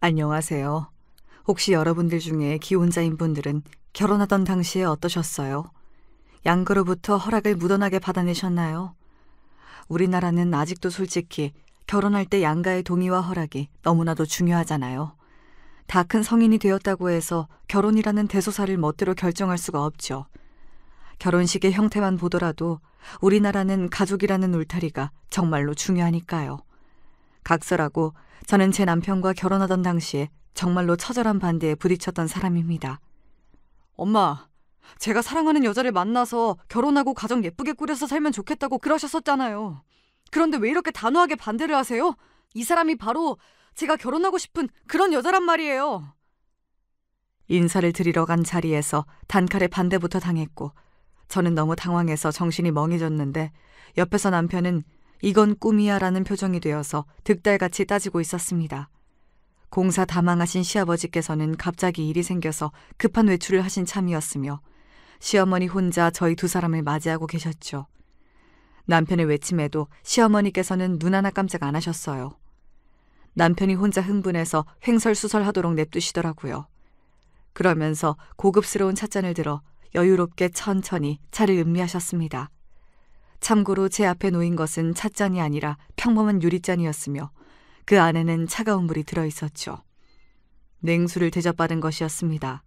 안녕하세요. 혹시 여러분들 중에 기혼자인 분들은 결혼하던 당시에 어떠셨어요? 양가로부터 허락을 무던하게 받아내셨나요? 우리나라는 아직도 솔직히 결혼할 때 양가의 동의와 허락이 너무나도 중요하잖아요. 다 큰 성인이 되었다고 해서 결혼이라는 대소사를 멋대로 결정할 수가 없죠. 결혼식의 형태만 보더라도 우리나라는 가족이라는 울타리가 정말로 중요하니까요. 각설하고 저는 제 남편과 결혼하던 당시에 정말로 처절한 반대에 부딪혔던 사람입니다. 엄마, 제가 사랑하는 여자를 만나서 결혼하고 가정 예쁘게 꾸려서 살면 좋겠다고 그러셨었잖아요. 그런데 왜 이렇게 단호하게 반대를 하세요? 이 사람이 바로 제가 결혼하고 싶은 그런 여자란 말이에요. 인사를 드리러 간 자리에서 단칼에 반대부터 당했고 저는 너무 당황해서 정신이 멍해졌는데 옆에서 남편은 이건 꿈이야 라는 표정이 되어서 득달같이 따지고 있었습니다. 공사 다 망하신 시아버지께서는 갑자기 일이 생겨서 급한 외출을 하신 참이었으며 시어머니 혼자 저희 두 사람을 맞이하고 계셨죠. 남편의 외침에도 시어머니께서는 눈 하나 깜짝 안 하셨어요. 남편이 혼자 흥분해서 횡설수설하도록 냅두시더라고요. 그러면서 고급스러운 찻잔을 들어 여유롭게 천천히 차를 음미하셨습니다. 참고로 제 앞에 놓인 것은 찻잔이 아니라 평범한 유리잔이었으며 그 안에는 차가운 물이 들어있었죠. 냉수를 대접받은 것이었습니다.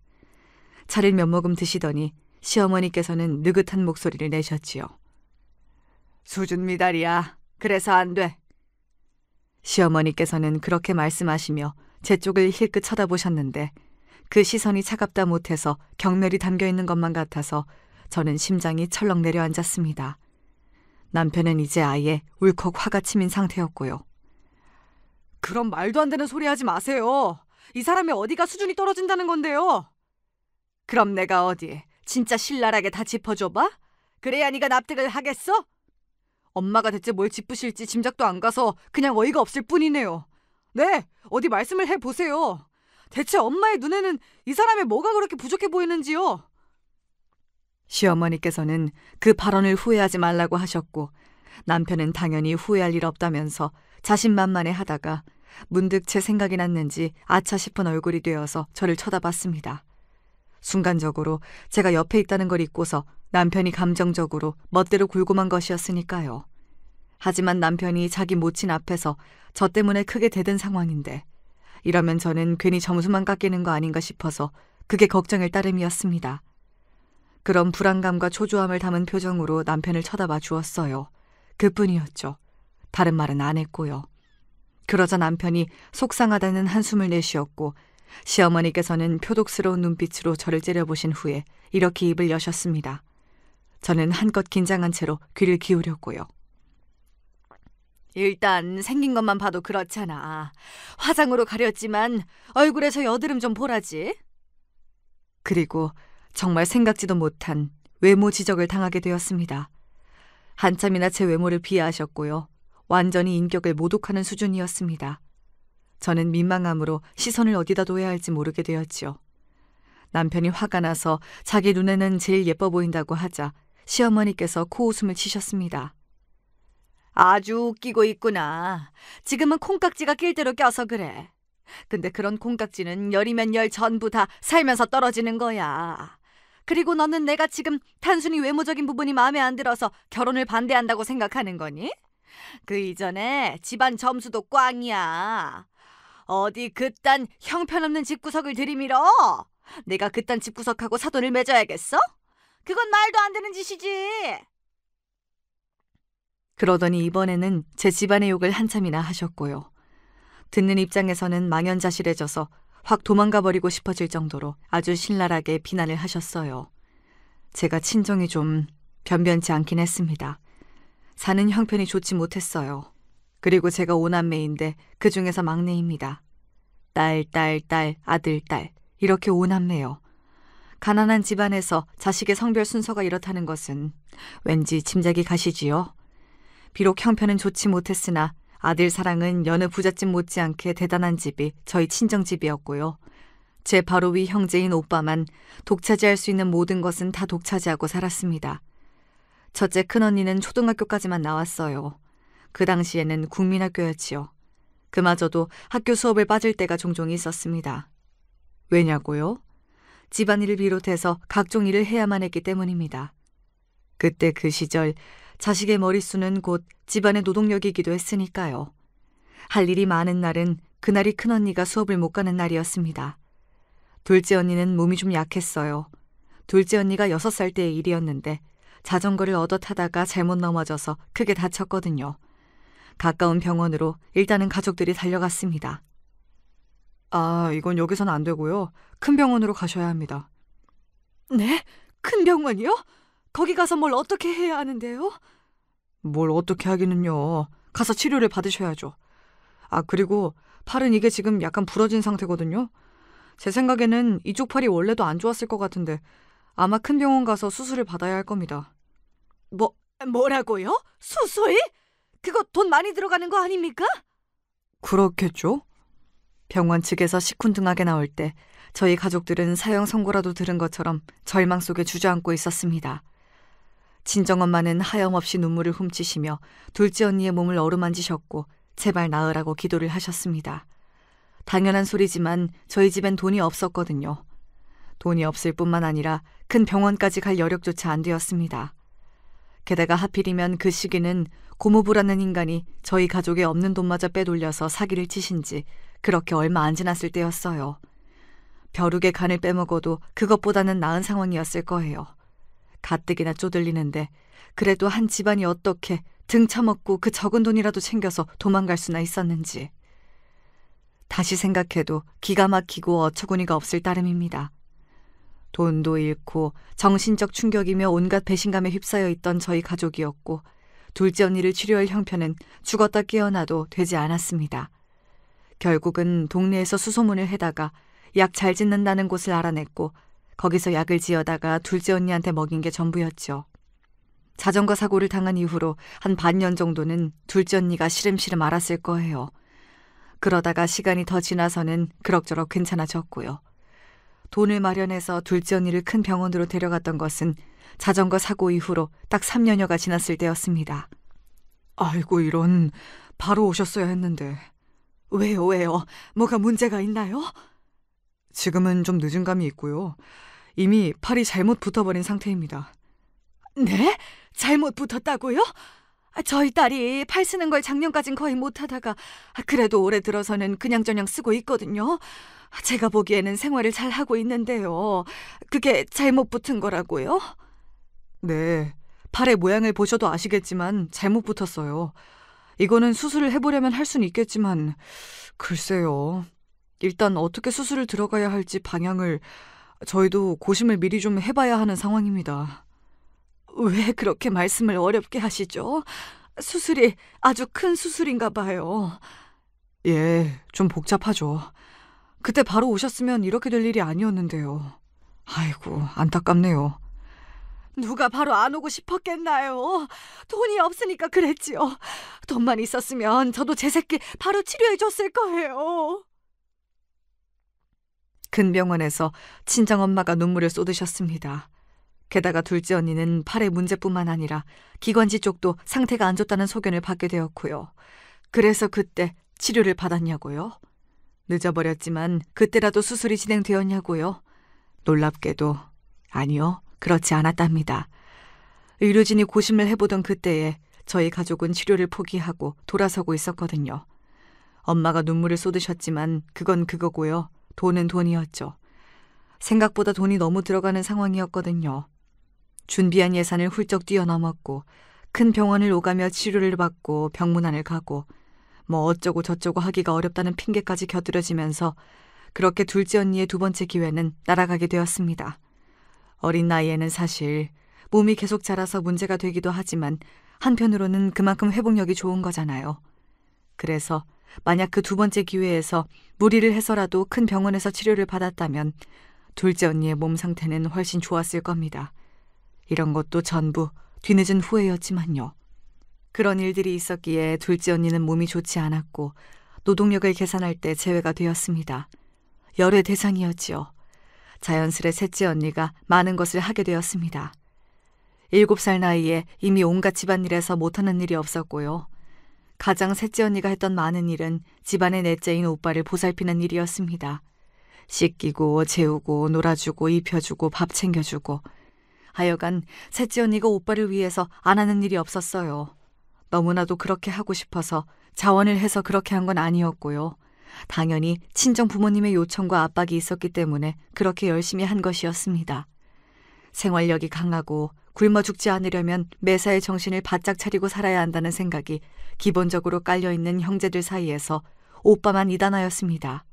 차를 몇 모금 드시더니 시어머니께서는 느긋한 목소리를 내셨지요. 수준 미달이야. 그래서 안 돼. 시어머니께서는 그렇게 말씀하시며 제 쪽을 힐끗 쳐다보셨는데 그 시선이 차갑다 못해서 경멸이 담겨있는 것만 같아서 저는 심장이 철렁 내려앉았습니다. 남편은 이제 아예 울컥 화가 치민 상태였고요. 그런 말도 안 되는 소리 하지 마세요. 이 사람이 어디가 수준이 떨어진다는 건데요. 그럼 내가 어디 진짜 신랄하게 다 짚어줘봐? 그래야 네가 납득을 하겠어? 엄마가 대체 뭘 짚으실지 짐작도 안 가서 그냥 어이가 없을 뿐이네요. 네, 어디 말씀을 해보세요. 대체 엄마의 눈에는 이 사람의 뭐가 그렇게 부족해 보이는지요? 시어머니께서는 그 발언을 후회하지 말라고 하셨고 남편은 당연히 후회할 일 없다면서 자신만만해 하다가 문득 제 생각이 났는지 아차 싶은 얼굴이 되어서 저를 쳐다봤습니다. 순간적으로 제가 옆에 있다는 걸 잊고서 남편이 감정적으로 멋대로 굴고만 것이었으니까요. 하지만 남편이 자기 모친 앞에서 저 때문에 크게 대든 상황인데 이러면 저는 괜히 점수만 깎이는 거 아닌가 싶어서 그게 걱정일 따름이었습니다. 그런 불안감과 초조함을 담은 표정으로 남편을 쳐다봐 주었어요. 그뿐이었죠. 다른 말은 안 했고요. 그러자 남편이 속상하다는 한숨을 내쉬었고 시어머니께서는 표독스러운 눈빛으로 저를 째려보신 후에 이렇게 입을 여셨습니다. 저는 한껏 긴장한 채로 귀를 기울였고요. 일단 생긴 것만 봐도 그렇잖아. 화장으로 가렸지만 얼굴에서 여드름 좀 보라지. 그리고 정말 생각지도 못한 외모 지적을 당하게 되었습니다. 한참이나 제 외모를 비하하셨고요. 완전히 인격을 모독하는 수준이었습니다. 저는 민망함으로 시선을 어디다 둬야 할지 모르게 되었지요. 남편이 화가 나서 자기 눈에는 제일 예뻐 보인다고 하자 시어머니께서 코웃음을 치셨습니다. 아주 웃기고 있구나. 지금은 콩깍지가 낄 대로 껴서 그래. 근데 그런 콩깍지는 열이면 열 전부 다 살면서 떨어지는 거야. 그리고 너는 내가 지금 단순히 외모적인 부분이 마음에 안 들어서 결혼을 반대한다고 생각하는 거니? 그 이전에 집안 점수도 꽝이야. 어디 그딴 형편없는 집구석을 들이밀어? 내가 그딴 집구석하고 사돈을 맺어야겠어? 그건 말도 안 되는 짓이지. 그러더니 이번에는 제 집안의 욕을 한참이나 하셨고요. 듣는 입장에서는 망연자실해져서 확 도망가 버리고 싶어질 정도로 아주 신랄하게 비난을 하셨어요. 제가 친정이 좀 변변치 않긴 했습니다. 사는 형편이 좋지 못했어요. 그리고 제가 오남매인데 그 중에서 막내입니다. 딸, 아들, 딸 이렇게 오남매요. 가난한 집안에서 자식의 성별 순서가 이렇다는 것은 왠지 짐작이 가시지요. 비록 형편은 좋지 못했으나 아들 사랑은 여느 부잣집 못지않게 대단한 집이 저희 친정집이었고요. 제 바로 위 형제인 오빠만 독차지할 수 있는 모든 것은 다 독차지하고 살았습니다. 첫째 큰언니는 초등학교까지만 나왔어요. 그 당시에는 국민학교였지요. 그마저도 학교 수업을 빠질 때가 종종 있었습니다. 왜냐고요? 집안일을 비롯해서 각종 일을 해야만 했기 때문입니다. 그때 그 시절 자식의 머릿수는 곧 집안의 노동력이기도 했으니까요. 할 일이 많은 날은 그날이 큰언니가 수업을 못 가는 날이었습니다. 둘째 언니는 몸이 좀 약했어요. 둘째 언니가 6살 때의 일이었는데 자전거를 얻어 타다가 잘못 넘어져서 크게 다쳤거든요. 가까운 병원으로 일단은 가족들이 달려갔습니다. 아, 이건 여기선 안 되고요. 큰 병원으로 가셔야 합니다. 네? 큰 병원이요? 거기 가서 뭘 어떻게 해야 하는데요? 뭘 어떻게 하기는요. 가서 치료를 받으셔야죠. 아, 그리고 팔은 이게 지금 약간 부러진 상태거든요. 제 생각에는 이쪽 팔이 원래도 안 좋았을 것 같은데 아마 큰 병원 가서 수술을 받아야 할 겁니다. 뭐라고요? 수술? 그거 돈 많이 들어가는 거 아닙니까? 그렇겠죠. 병원 측에서 시큰둥하게 나올 때 저희 가족들은 사형 선고라도 들은 것처럼 절망 속에 주저앉고 있었습니다. 친정엄마는 하염없이 눈물을 훔치시며 둘째 언니의 몸을 어루만지셨고 제발 나으라고 기도를 하셨습니다. 당연한 소리지만 저희 집엔 돈이 없었거든요. 돈이 없을 뿐만 아니라 큰 병원까지 갈 여력조차 안 되었습니다. 게다가 하필이면 그 시기는 고모부라는 인간이 저희 가족에 없는 돈마저 빼돌려서 사기를 치신 지 그렇게 얼마 안 지났을 때였어요. 벼룩의 간을 빼먹어도 그것보다는 나은 상황이었을 거예요. 가뜩이나 쪼들리는데 그래도 한 집안이 어떻게 등쳐먹고 그 적은 돈이라도 챙겨서 도망갈 수나 있었는지. 다시 생각해도 기가 막히고 어처구니가 없을 따름입니다. 돈도 잃고 정신적 충격이며 온갖 배신감에 휩싸여 있던 저희 가족이었고 둘째 언니를 치료할 형편은 죽었다 깨어나도 되지 않았습니다. 결국은 동네에서 수소문을 해다가 약 잘 짓는다는 곳을 알아냈고 거기서 약을 지어다가 둘째 언니한테 먹인 게 전부였죠. 자전거 사고를 당한 이후로 한 반년 정도는 둘째 언니가 시름시름 앓았을 거예요. 그러다가 시간이 더 지나서는 그럭저럭 괜찮아졌고요. 돈을 마련해서 둘째 언니를 큰 병원으로 데려갔던 것은 자전거 사고 이후로 딱 3년여가 지났을 때였습니다. 아이고 이런, 바로 오셨어야 했는데. 왜요? 뭐가 문제가 있나요? 지금은 좀 늦은 감이 있고요. 이미 팔이 잘못 붙어버린 상태입니다. 네? 잘못 붙었다고요? 저희 딸이 팔 쓰는 걸 작년까진 거의 못하다가 그래도 올해 들어서는 그냥저냥 쓰고 있거든요. 제가 보기에는 생활을 잘 하고 있는데요. 그게 잘못 붙은 거라고요? 네, 팔의 모양을 보셔도 아시겠지만 잘못 붙었어요. 이거는 수술을 해보려면 할 수는 있겠지만 글쎄요. 일단 어떻게 수술을 들어가야 할지 방향을 저희도 고심을 미리 좀 해봐야 하는 상황입니다. 왜 그렇게 말씀을 어렵게 하시죠? 수술이 아주 큰 수술인가 봐요. 예, 좀 복잡하죠. 그때 바로 오셨으면 이렇게 될 일이 아니었는데요. 아이고, 안타깝네요. 누가 바로 안 오고 싶었겠나요? 돈이 없으니까 그랬지요. 돈만 있었으면 저도 제 새끼 바로 치료해줬을 거예요. 큰 병원에서 친정엄마가 눈물을 쏟으셨습니다. 게다가 둘째 언니는 팔의 문제뿐만 아니라 기관지 쪽도 상태가 안 좋다는 소견을 받게 되었고요. 그래서 그때 치료를 받았냐고요? 늦어버렸지만 그때라도 수술이 진행되었냐고요? 놀랍게도 아니요, 그렇지 않았답니다. 의료진이 고심을 해보던 그때에 저희 가족은 치료를 포기하고 돌아서고 있었거든요. 엄마가 눈물을 쏟으셨지만 그건 그거고요. 돈은 돈이었죠. 생각보다 돈이 너무 들어가는 상황이었거든요. 준비한 예산을 훌쩍 뛰어넘었고 큰 병원을 오가며 치료를 받고 병문안을 가고 뭐 어쩌고 저쩌고 하기가 어렵다는 핑계까지 곁들여지면서 그렇게 둘째 언니의 두 번째 기회는 날아가게 되었습니다. 어린 나이에는 사실 몸이 계속 자라서 문제가 되기도 하지만 한편으로는 그만큼 회복력이 좋은 거잖아요. 그래서 만약 그 두 번째 기회에서 무리를 해서라도 큰 병원에서 치료를 받았다면 둘째 언니의 몸 상태는 훨씬 좋았을 겁니다. 이런 것도 전부 뒤늦은 후회였지만요. 그런 일들이 있었기에 둘째 언니는 몸이 좋지 않았고 노동력을 계산할 때 제외가 되었습니다. 열애 대상이었지요. 자연스레 셋째 언니가 많은 것을 하게 되었습니다. 7살 나이에 이미 온갖 집안일에서 못하는 일이 없었고요. 가장 셋째 언니가 했던 많은 일은 집안의 넷째인 오빠를 보살피는 일이었습니다. 씻기고 재우고 놀아주고 입혀주고 밥 챙겨주고. 하여간 셋째 언니가 오빠를 위해서 안 하는 일이 없었어요. 너무나도 그렇게 하고 싶어서 자원을 해서 그렇게 한 건 아니었고요. 당연히 친정 부모님의 요청과 압박이 있었기 때문에 그렇게 열심히 한 것이었습니다. 생활력이 강하고 굶어 죽지 않으려면 매사에 정신을 바짝 차리고 살아야 한다는 생각이 기본적으로 깔려있는 형제들 사이에서 오빠만 이단하였습니다.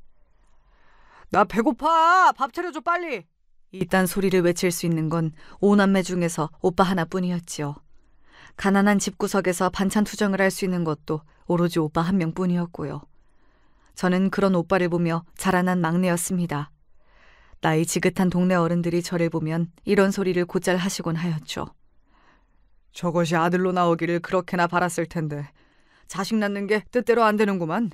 나 배고파! 밥 차려줘 빨리! 이딴 소리를 외칠 수 있는 건 5남매 중에서 오빠 하나뿐이었지요. 가난한 집구석에서 반찬 투정을 할 수 있는 것도 오로지 오빠 한 명뿐이었고요. 저는 그런 오빠를 보며 자라난 막내였습니다. 나이 지긋한 동네 어른들이 저를 보면 이런 소리를 곧잘 하시곤 하였죠. 저것이 아들로 나오기를 그렇게나 바랐을 텐데 자식 낳는 게 뜻대로 안 되는구만.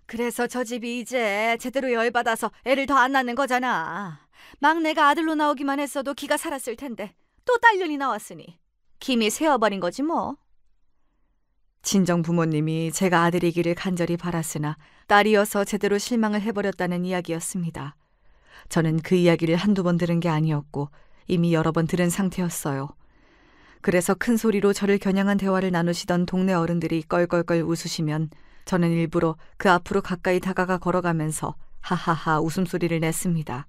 그래서 저 집이 이제 제대로 열받아서 애를 더 안 낳는 거잖아. 막내가 아들로 나오기만 했어도 기가 살았을 텐데 또 딸년이 나왔으니 김이 새어버린 거지 뭐. 친정 부모님이 제가 아들이기를 간절히 바랐으나 딸이어서 제대로 실망을 해버렸다는 이야기였습니다. 저는 그 이야기를 한두 번 들은 게 아니었고 이미 여러 번 들은 상태였어요. 그래서 큰 소리로 저를 겨냥한 대화를 나누시던 동네 어른들이 껄껄껄 웃으시면 저는 일부러 그 앞으로 가까이 다가가 걸어가면서 하하하 웃음소리를 냈습니다.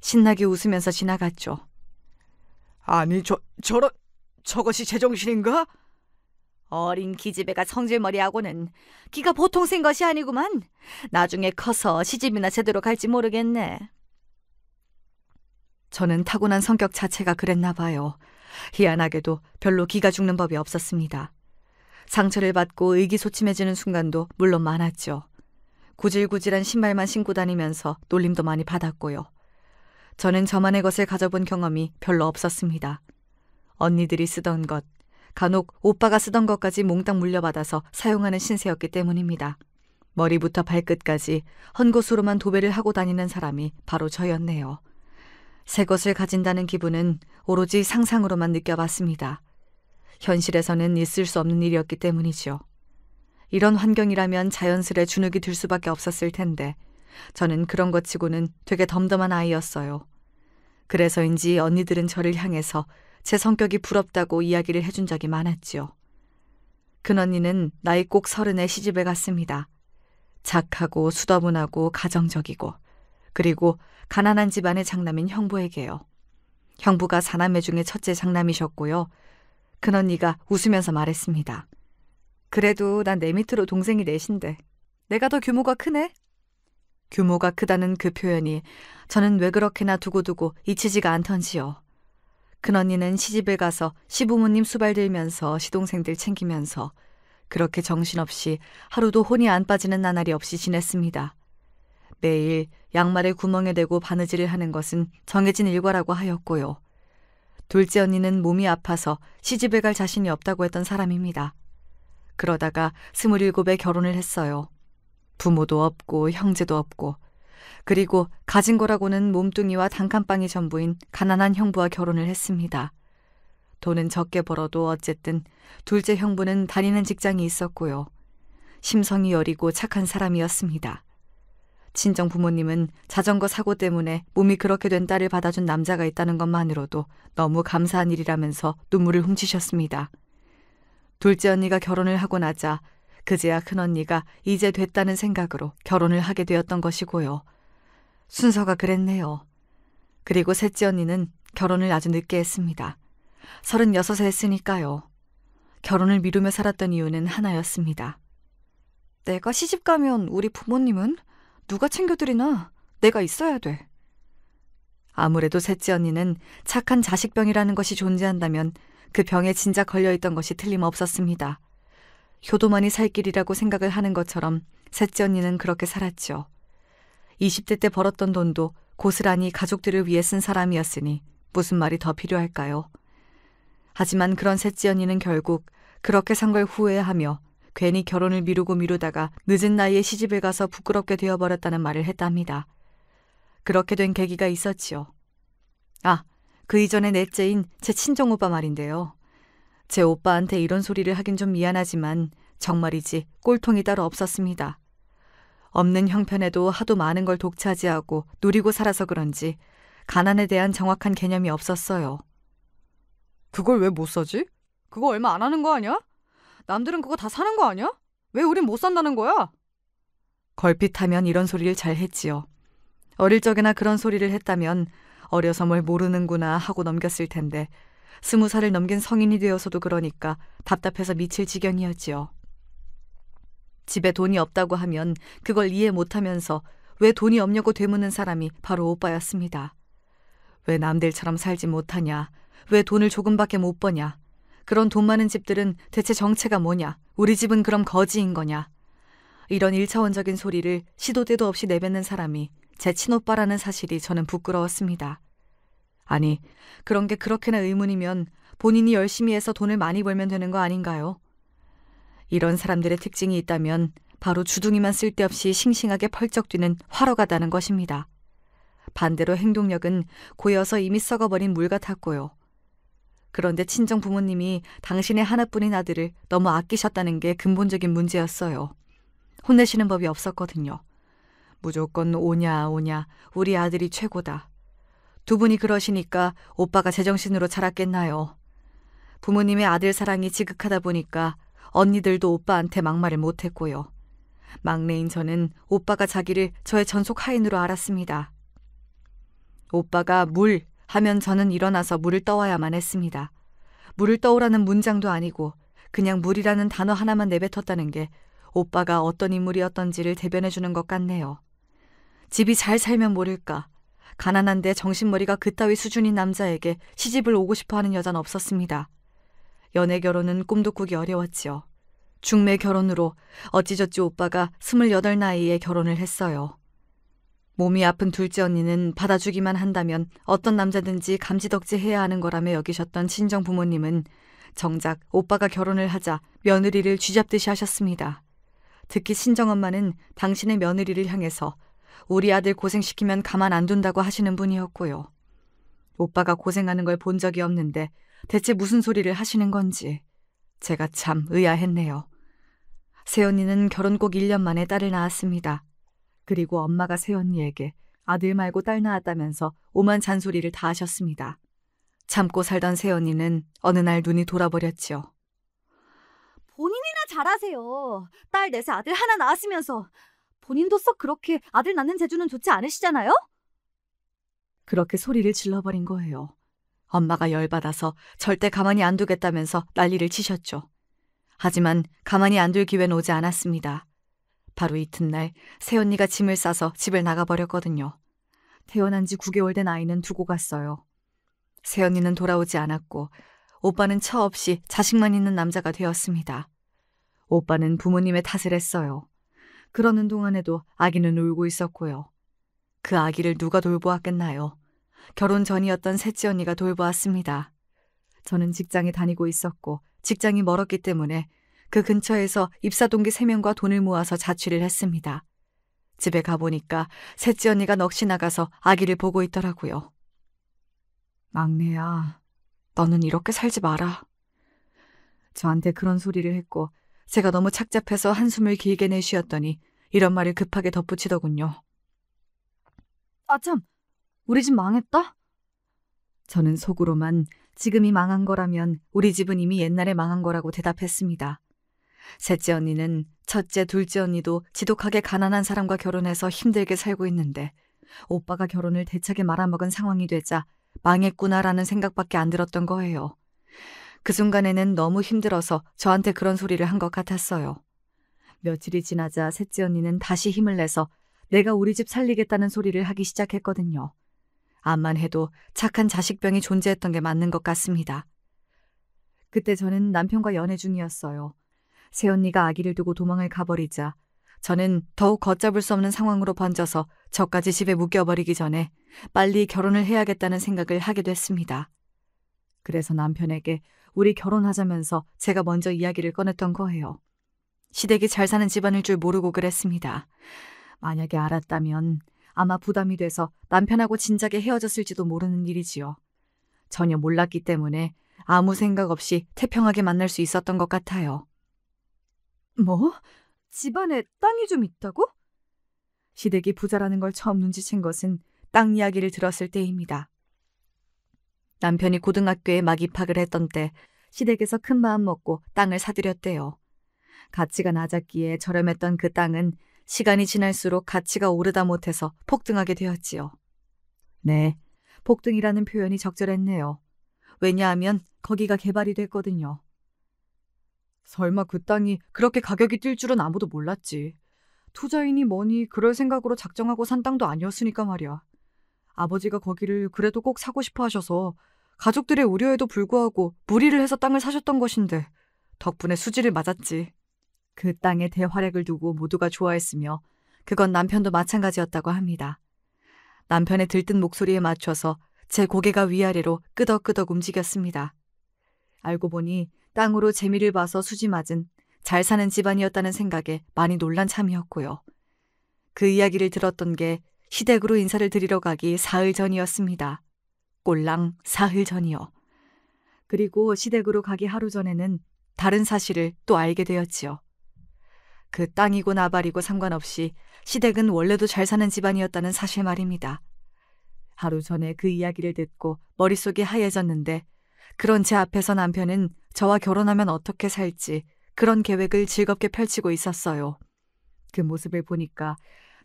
신나게 웃으면서 지나갔죠. 아니 저것이 제정신인가? 어린 기집애가 성질머리하고는 기가 보통 센 것이 아니구만. 나중에 커서 시집이나 제대로 갈지 모르겠네. 저는 타고난 성격 자체가 그랬나 봐요. 희한하게도 별로 기가 죽는 법이 없었습니다. 상처를 받고 의기소침해지는 순간도 물론 많았죠. 구질구질한 신발만 신고 다니면서 놀림도 많이 받았고요. 저는 저만의 것을 가져본 경험이 별로 없었습니다. 언니들이 쓰던 것, 간혹 오빠가 쓰던 것까지 몽땅 물려받아서 사용하는 신세였기 때문입니다. 머리부터 발끝까지 헛것으로만 도배를 하고 다니는 사람이 바로 저였네요. 새 것을 가진다는 기분은 오로지 상상으로만 느껴봤습니다. 현실에서는 있을 수 없는 일이었기 때문이죠. 이런 환경이라면 자연스레 주눅이 들 수밖에 없었을 텐데 저는 그런 것 치고는 되게 덤덤한 아이였어요. 그래서인지 언니들은 저를 향해서 제 성격이 부럽다고 이야기를 해준 적이 많았지요. 큰언니는 나이 꼭 30에 시집에 갔습니다. 착하고 수더분하고 가정적이고 그리고 가난한 집안의 장남인 형부에게요. 형부가 4남매 중에 첫째 장남이셨고요. 큰언니가 웃으면서 말했습니다. 그래도 난 내 밑으로 동생이 넷인데 내가 더 규모가 크네? 규모가 크다는 그 표현이 저는 왜 그렇게나 두고두고 잊히지가 않던지요. 큰언니는 시집에 가서 시부모님 수발 들면서 시동생들 챙기면서 그렇게 정신없이 하루도 혼이 안 빠지는 나날이 없이 지냈습니다. 매일 양말을 구멍에 대고 바느질을 하는 것은 정해진 일과라고 하였고요. 둘째 언니는 몸이 아파서 시집에 갈 자신이 없다고 했던 사람입니다. 그러다가 27에 결혼을 했어요. 부모도 없고 형제도 없고 그리고 가진 거라고는 몸뚱이와 단칸방이 전부인 가난한 형부와 결혼을 했습니다. 돈은 적게 벌어도 어쨌든 둘째 형부는 다니는 직장이 있었고요. 심성이 여리고 착한 사람이었습니다. 친정 부모님은 자전거 사고 때문에 몸이 그렇게 된 딸을 받아준 남자가 있다는 것만으로도 너무 감사한 일이라면서 눈물을 훔치셨습니다. 둘째 언니가 결혼을 하고 나자 그제야 큰언니가 이제 됐다는 생각으로 결혼을 하게 되었던 것이고요. 순서가 그랬네요. 그리고 셋째 언니는 결혼을 아주 늦게 했습니다. 36에 했으니까요. 결혼을 미루며 살았던 이유는 하나였습니다. 내가 시집 가면 우리 부모님은 누가 챙겨드리나? 내가 있어야 돼. 아무래도 셋째 언니는 착한 자식병이라는 것이 존재한다면 그 병에 진작 걸려있던 것이 틀림없었습니다. 효도만이 살 길이라고 생각을 하는 것처럼 셋째 언니는 그렇게 살았죠. 20대 때 벌었던 돈도 고스란히 가족들을 위해 쓴 사람이었으니 무슨 말이 더 필요할까요? 하지만 그런 셋째 언니는 결국 그렇게 산 걸 후회하며 괜히 결혼을 미루다가 늦은 나이에 시집을 가서 부끄럽게 되어버렸다는 말을 했답니다. 그렇게 된 계기가 있었지요. 그 이전에 넷째인 제 친정오빠 말인데요. 제 오빠한테 이런 소리를 하긴 좀 미안하지만 정말이지 꼴통이 따로 없었습니다. 없는 형편에도 하도 많은 걸 독차지하고 누리고 살아서 그런지 가난에 대한 정확한 개념이 없었어요. 그걸 왜 못 사지? 그거 얼마 안 하는 거 아니야? 남들은 그거 다 사는 거 아니야? 왜 우린 못 산다는 거야? 걸핏하면 이런 소리를 잘 했지요. 어릴 적에나 그런 소리를 했다면 어려서 뭘 모르는구나 하고 넘겼을 텐데 20살을 넘긴 성인이 되어서도 그러니까 답답해서 미칠 지경이었지요. 집에 돈이 없다고 하면 그걸 이해 못하면서 왜 돈이 없냐고 되묻는 사람이 바로 오빠였습니다. 왜 남들처럼 살지 못하냐? 왜 돈을 조금밖에 못 버냐? 그런 돈 많은 집들은 대체 정체가 뭐냐? 우리 집은 그럼 거지인 거냐? 이런 일차원적인 소리를 시도 때도 없이 내뱉는 사람이 제 친오빠라는 사실이 저는 부끄러웠습니다. 아니, 그런 게 그렇게나 의문이면 본인이 열심히 해서 돈을 많이 벌면 되는 거 아닌가요? 이런 사람들의 특징이 있다면 바로 주둥이만 쓸데없이 싱싱하게 펄쩍 뛰는 화러가다는 것입니다. 반대로 행동력은 고여서 이미 썩어버린 물 같았고요. 그런데 친정 부모님이 당신의 하나뿐인 아들을 너무 아끼셨다는 게 근본적인 문제였어요. 혼내시는 법이 없었거든요. 무조건 오냐 우리 아들이 최고다. 두 분이 그러시니까 오빠가 제정신으로 자랐겠나요. 부모님의 아들 사랑이 지극하다 보니까 언니들도 오빠한테 막말을 못했고요. 막내인 저는 오빠가 자기를 저의 전속 하인으로 알았습니다. 오빠가 물 하면 저는 일어나서 물을 떠와야만 했습니다. 물을 떠오라는 문장도 아니고 그냥 물이라는 단어 하나만 내뱉었다는 게 오빠가 어떤 인물이었던지를 대변해주는 것 같네요. 집이 잘 살면 모를까. 가난한데 정신머리가 그따위 수준인 남자에게 시집을 오고 싶어하는 여자는 없었습니다. 연애 결혼은 꿈도 꾸기 어려웠지요. 중매 결혼으로 어찌저찌 오빠가 28 나이에 결혼을 했어요. 몸이 아픈 둘째 언니는 받아주기만 한다면 어떤 남자든지 감지덕지해야 하는 거라며 여기셨던 친정 부모님은 정작 오빠가 결혼을 하자 며느리를 쥐잡듯이 하셨습니다. 특히 친정엄마는 당신의 며느리를 향해서 우리 아들 고생시키면 가만 안 둔다고 하시는 분이었고요. 오빠가 고생하는 걸 본 적이 없는데 대체 무슨 소리를 하시는 건지 제가 참 의아했네요. 새언니는 결혼 꼭 1년 만에 딸을 낳았습니다. 그리고 엄마가 새언니에게 아들 말고 딸 낳았다면서 오만 잔소리를 다 하셨습니다. 참고 살던 새언니는 어느 날 눈이 돌아버렸지요. 본인이나 잘하세요. 딸 넷에 아들 하나 낳았으면서 본인도 썩 그렇게 아들 낳는 재주는 좋지 않으시잖아요? 그렇게 소리를 질러버린 거예요. 엄마가 열받아서 절대 가만히 안 두겠다면서 난리를 치셨죠. 하지만 가만히 안 둘 기회는 오지 않았습니다. 바로 이튿날 새언니가 짐을 싸서 집을 나가버렸거든요. 태어난 지 9개월 된 아이는 두고 갔어요. 새언니는 돌아오지 않았고 오빠는 처 없이 자식만 있는 남자가 되었습니다. 오빠는 부모님의 탓을 했어요. 그러는 동안에도 아기는 울고 있었고요. 그 아기를 누가 돌보았겠나요? 결혼 전이었던 셋째 언니가 돌보았습니다. 저는 직장에 다니고 있었고 직장이 멀었기 때문에 그 근처에서 입사동기 3명과 돈을 모아서 자취를 했습니다. 집에 가보니까 셋째 언니가 넋이 나가서 아기를 보고 있더라고요. 막내야, 너는 이렇게 살지 마라. 저한테 그런 소리를 했고 제가 너무 착잡해서 한숨을 길게 내쉬었더니 이런 말을 급하게 덧붙이더군요. 아참, 우리 집 망했다? 저는 속으로만 지금이 망한 거라면 우리 집은 이미 옛날에 망한 거라고 대답했습니다. 셋째 언니는 첫째, 둘째 언니도 지독하게 가난한 사람과 결혼해서 힘들게 살고 있는데 오빠가 결혼을 대차게 말아먹은 상황이 되자 망했구나라는 생각밖에 안 들었던 거예요. 그 순간에는 너무 힘들어서 저한테 그런 소리를 한 것 같았어요. 며칠이 지나자 셋째 언니는 다시 힘을 내서 내가 우리 집 살리겠다는 소리를 하기 시작했거든요. 암만 해도 착한 자식병이 존재했던 게 맞는 것 같습니다. 그때 저는 남편과 연애 중이었어요. 새언니가 아기를 두고 도망을 가버리자 저는 더욱 걷잡을 수 없는 상황으로 번져서 저까지 집에 묶여버리기 전에 빨리 결혼을 해야겠다는 생각을 하게 됐습니다. 그래서 남편에게 우리 결혼하자면서 제가 먼저 이야기를 꺼냈던 거예요. 시댁이 잘 사는 집안일 줄 모르고 그랬습니다. 만약에 알았다면 아마 부담이 돼서 남편하고 진작에 헤어졌을지도 모르는 일이지요. 전혀 몰랐기 때문에 아무 생각 없이 태평하게 만날 수 있었던 것 같아요. 뭐? 집안에 땅이 좀 있다고? 시댁이 부자라는 걸 처음 눈치챈 것은 땅 이야기를 들었을 때입니다. 남편이 고등학교에 막 입학을 했던 때 시댁에서 큰 마음 먹고 땅을 사들였대요. 가치가 낮았기에 저렴했던 그 땅은 시간이 지날수록 가치가 오르다 못해서 폭등하게 되었지요. 네, 폭등이라는 표현이 적절했네요. 왜냐하면 거기가 개발이 됐거든요. 설마 그 땅이 그렇게 가격이 뛸 줄은 아무도 몰랐지. 투자인이 뭐니 그럴 생각으로 작정하고 산 땅도 아니었으니까 말이야. 아버지가 거기를 그래도 꼭 사고 싶어 하셔서 가족들의 우려에도 불구하고 무리를 해서 땅을 사셨던 것인데 덕분에 수지를 맞았지. 그 땅의 대활약을 두고 모두가 좋아했으며 그건 남편도 마찬가지였다고 합니다. 남편의 들뜬 목소리에 맞춰서 제 고개가 위아래로 끄덕끄덕 움직였습니다. 알고 보니 땅으로 재미를 봐서 수지 맞은 잘 사는 집안이었다는 생각에 많이 놀란 참이었고요. 그 이야기를 들었던 게 시댁으로 인사를 드리러 가기 사흘 전이었습니다. 꼴랑 사흘 전이요. 그리고 시댁으로 가기 하루 전에는 다른 사실을 또 알게 되었지요. 그 땅이고 나발이고 상관없이 시댁은 원래도 잘 사는 집안이었다는 사실 말입니다. 하루 전에 그 이야기를 듣고 머릿속이 하얘졌는데 그런 제 앞에서 남편은 저와 결혼하면 어떻게 살지 그런 계획을 즐겁게 펼치고 있었어요. 그 모습을 보니까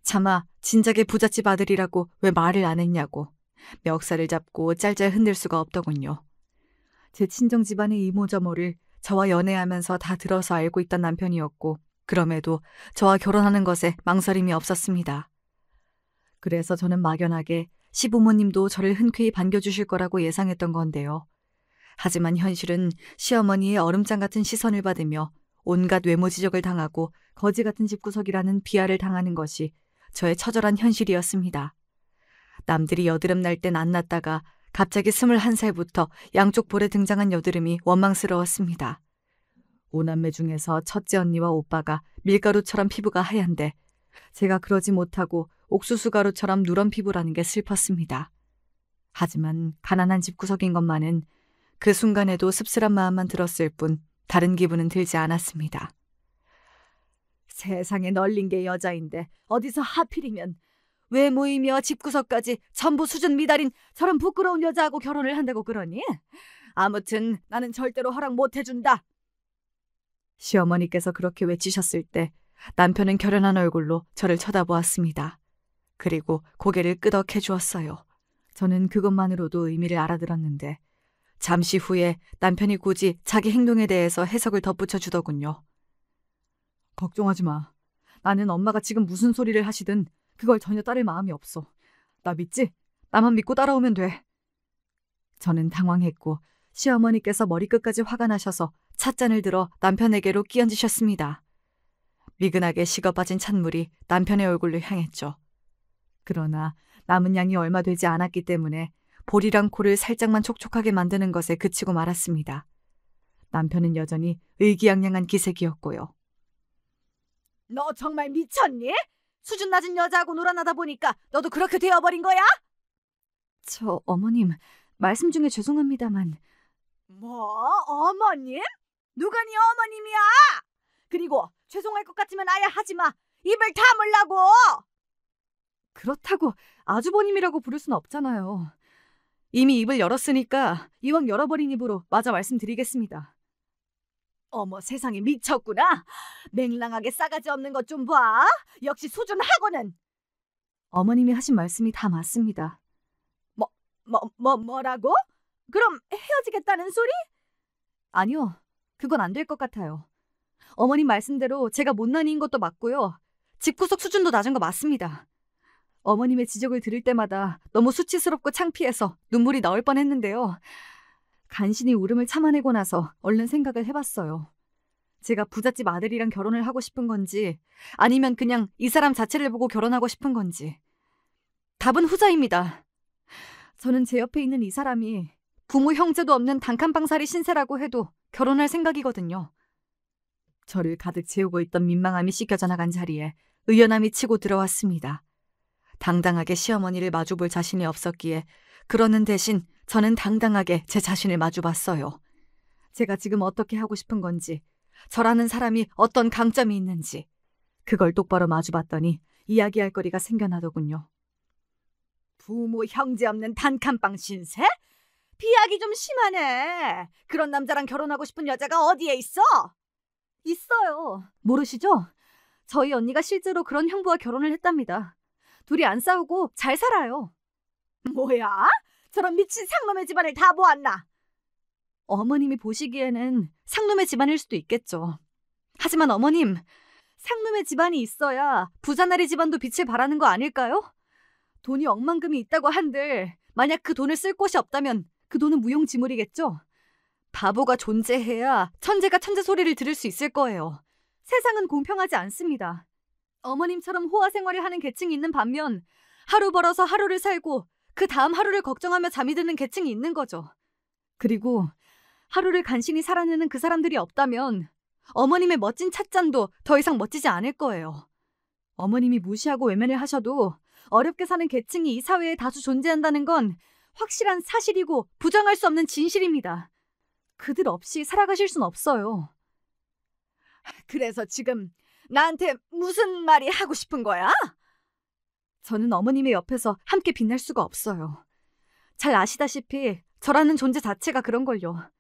차마 진작에 부잣집 아들이라고 왜 말을 안 했냐고 멱살을 잡고 짤짤 흔들 수가 없더군요. 제 친정 집안의 이모저모를 저와 연애하면서 다 들어서 알고 있던 남편이었고 그럼에도 저와 결혼하는 것에 망설임이 없었습니다. 그래서 저는 막연하게 시부모님도 저를 흔쾌히 반겨주실 거라고 예상했던 건데요. 하지만 현실은 시어머니의 얼음장 같은 시선을 받으며 온갖 외모 지적을 당하고 거지 같은 집구석이라는 비하를 당하는 것이 저의 처절한 현실이었습니다. 남들이 여드름 날 땐 안 났다가 갑자기 21살부터 양쪽 볼에 등장한 여드름이 원망스러웠습니다. 오남매 중에서 첫째 언니와 오빠가 밀가루처럼 피부가 하얀데 제가 그러지 못하고 옥수수가루처럼 누런 피부라는 게 슬펐습니다. 하지만 가난한 집구석인 것만은 그 순간에도 씁쓸한 마음만 들었을 뿐 다른 기분은 들지 않았습니다. 세상에 널린 게 여자인데 어디서 하필이면 외모이며 집구석까지 전부 수준 미달인 저런 부끄러운 여자하고 결혼을 한다고 그러니? 아무튼 나는 절대로 허락 못 해준다. 시어머니께서 그렇게 외치셨을 때 남편은 결연한 얼굴로 저를 쳐다보았습니다. 그리고 고개를 끄덕해 주었어요. 저는 그것만으로도 의미를 알아들었는데 잠시 후에 남편이 굳이 자기 행동에 대해서 해석을 덧붙여 주더군요. 걱정하지 마. 나는 엄마가 지금 무슨 소리를 하시든 그걸 전혀 따를 마음이 없어. 나 믿지? 나만 믿고 따라오면 돼. 저는 당황했고 시어머니께서 머리끝까지 화가 나셔서 찻잔을 들어 남편에게로 끼얹으셨습니다. 미근하게 식어 빠진 찬물이 남편의 얼굴로 향했죠. 그러나 남은 양이 얼마 되지 않았기 때문에 볼이랑 코를 살짝만 촉촉하게 만드는 것에 그치고 말았습니다. 남편은 여전히 의기양양한 기색이었고요. 너 정말 미쳤니? 수준 낮은 여자하고 놀아나다 보니까 너도 그렇게 되어버린 거야? 저 어머님, 말씀 중에 죄송합니다만. 뭐? 어머님? 누가 네 어머님이야? 그리고 죄송할 것 같으면 아예 하지 마. 입을 다물라고. 그렇다고 아주버님이라고 부를 순 없잖아요. 이미 입을 열었으니까 이왕 열어버린 입으로 마저 말씀드리겠습니다. 어머 세상에 미쳤구나. 맹랑하게 싸가지 없는 것 좀 봐. 역시 수준하고는. 어머님이 하신 말씀이 다 맞습니다. 뭐라고? 그럼 헤어지겠다는 소리? 아니요. 그건 안 될 것 같아요. 어머님 말씀대로 제가 못난이인 것도 맞고요. 집구석 수준도 낮은 거 맞습니다. 어머님의 지적을 들을 때마다 너무 수치스럽고 창피해서 눈물이 나올 뻔했는데요. 간신히 울음을 참아내고 나서 얼른 생각을 해봤어요. 제가 부잣집 아들이랑 결혼을 하고 싶은 건지 아니면 그냥 이 사람 자체를 보고 결혼하고 싶은 건지. 답은 후자입니다. 저는 제 옆에 있는 이 사람이 부모 형제도 없는 단칸방살이 신세라고 해도 결혼할 생각이거든요. 저를 가득 채우고 있던 민망함이 씻겨져 나간 자리에 의연함이 치고 들어왔습니다. 당당하게 시어머니를 마주볼 자신이 없었기에 그러는 대신 저는 당당하게 제 자신을 마주봤어요. 제가 지금 어떻게 하고 싶은 건지, 저라는 사람이 어떤 강점이 있는지 그걸 똑바로 마주봤더니 이야기할 거리가 생겨나더군요. 부모 형제 없는 단칸방 신세? 비약이 좀 심하네. 그런 남자랑 결혼하고 싶은 여자가 어디에 있어? 있어요. 모르시죠? 저희 언니가 실제로 그런 형부와 결혼을 했답니다. 둘이 안 싸우고 잘 살아요. 뭐야? 저런 미친 상놈의 집안을 다 보았나? 어머님이 보시기에는 상놈의 집안일 수도 있겠죠. 하지만 어머님, 상놈의 집안이 있어야 부자나리 집안도 빛을 발하는 거 아닐까요? 돈이 억만금이 있다고 한들 만약 그 돈을 쓸 곳이 없다면 그 돈은 무용지물이겠죠. 바보가 존재해야 천재가 천재 소리를 들을 수 있을 거예요. 세상은 공평하지 않습니다. 어머님처럼 호화 생활을 하는 계층이 있는 반면 하루 벌어서 하루를 살고 그 다음 하루를 걱정하며 잠이 드는 계층이 있는 거죠. 그리고 하루를 간신히 살아내는 그 사람들이 없다면 어머님의 멋진 찻잔도 더 이상 멋지지 않을 거예요. 어머님이 무시하고 외면을 하셔도 어렵게 사는 계층이 이 사회에 다수 존재한다는 건 확실한 사실이고 부정할 수 없는 진실입니다. 그들 없이 살아가실 순 없어요. 그래서 지금 나한테 무슨 말이 하고 싶은 거야? 저는 어머님의 옆에서 함께 빛날 수가 없어요. 잘 아시다시피 저라는 존재 자체가 그런걸요.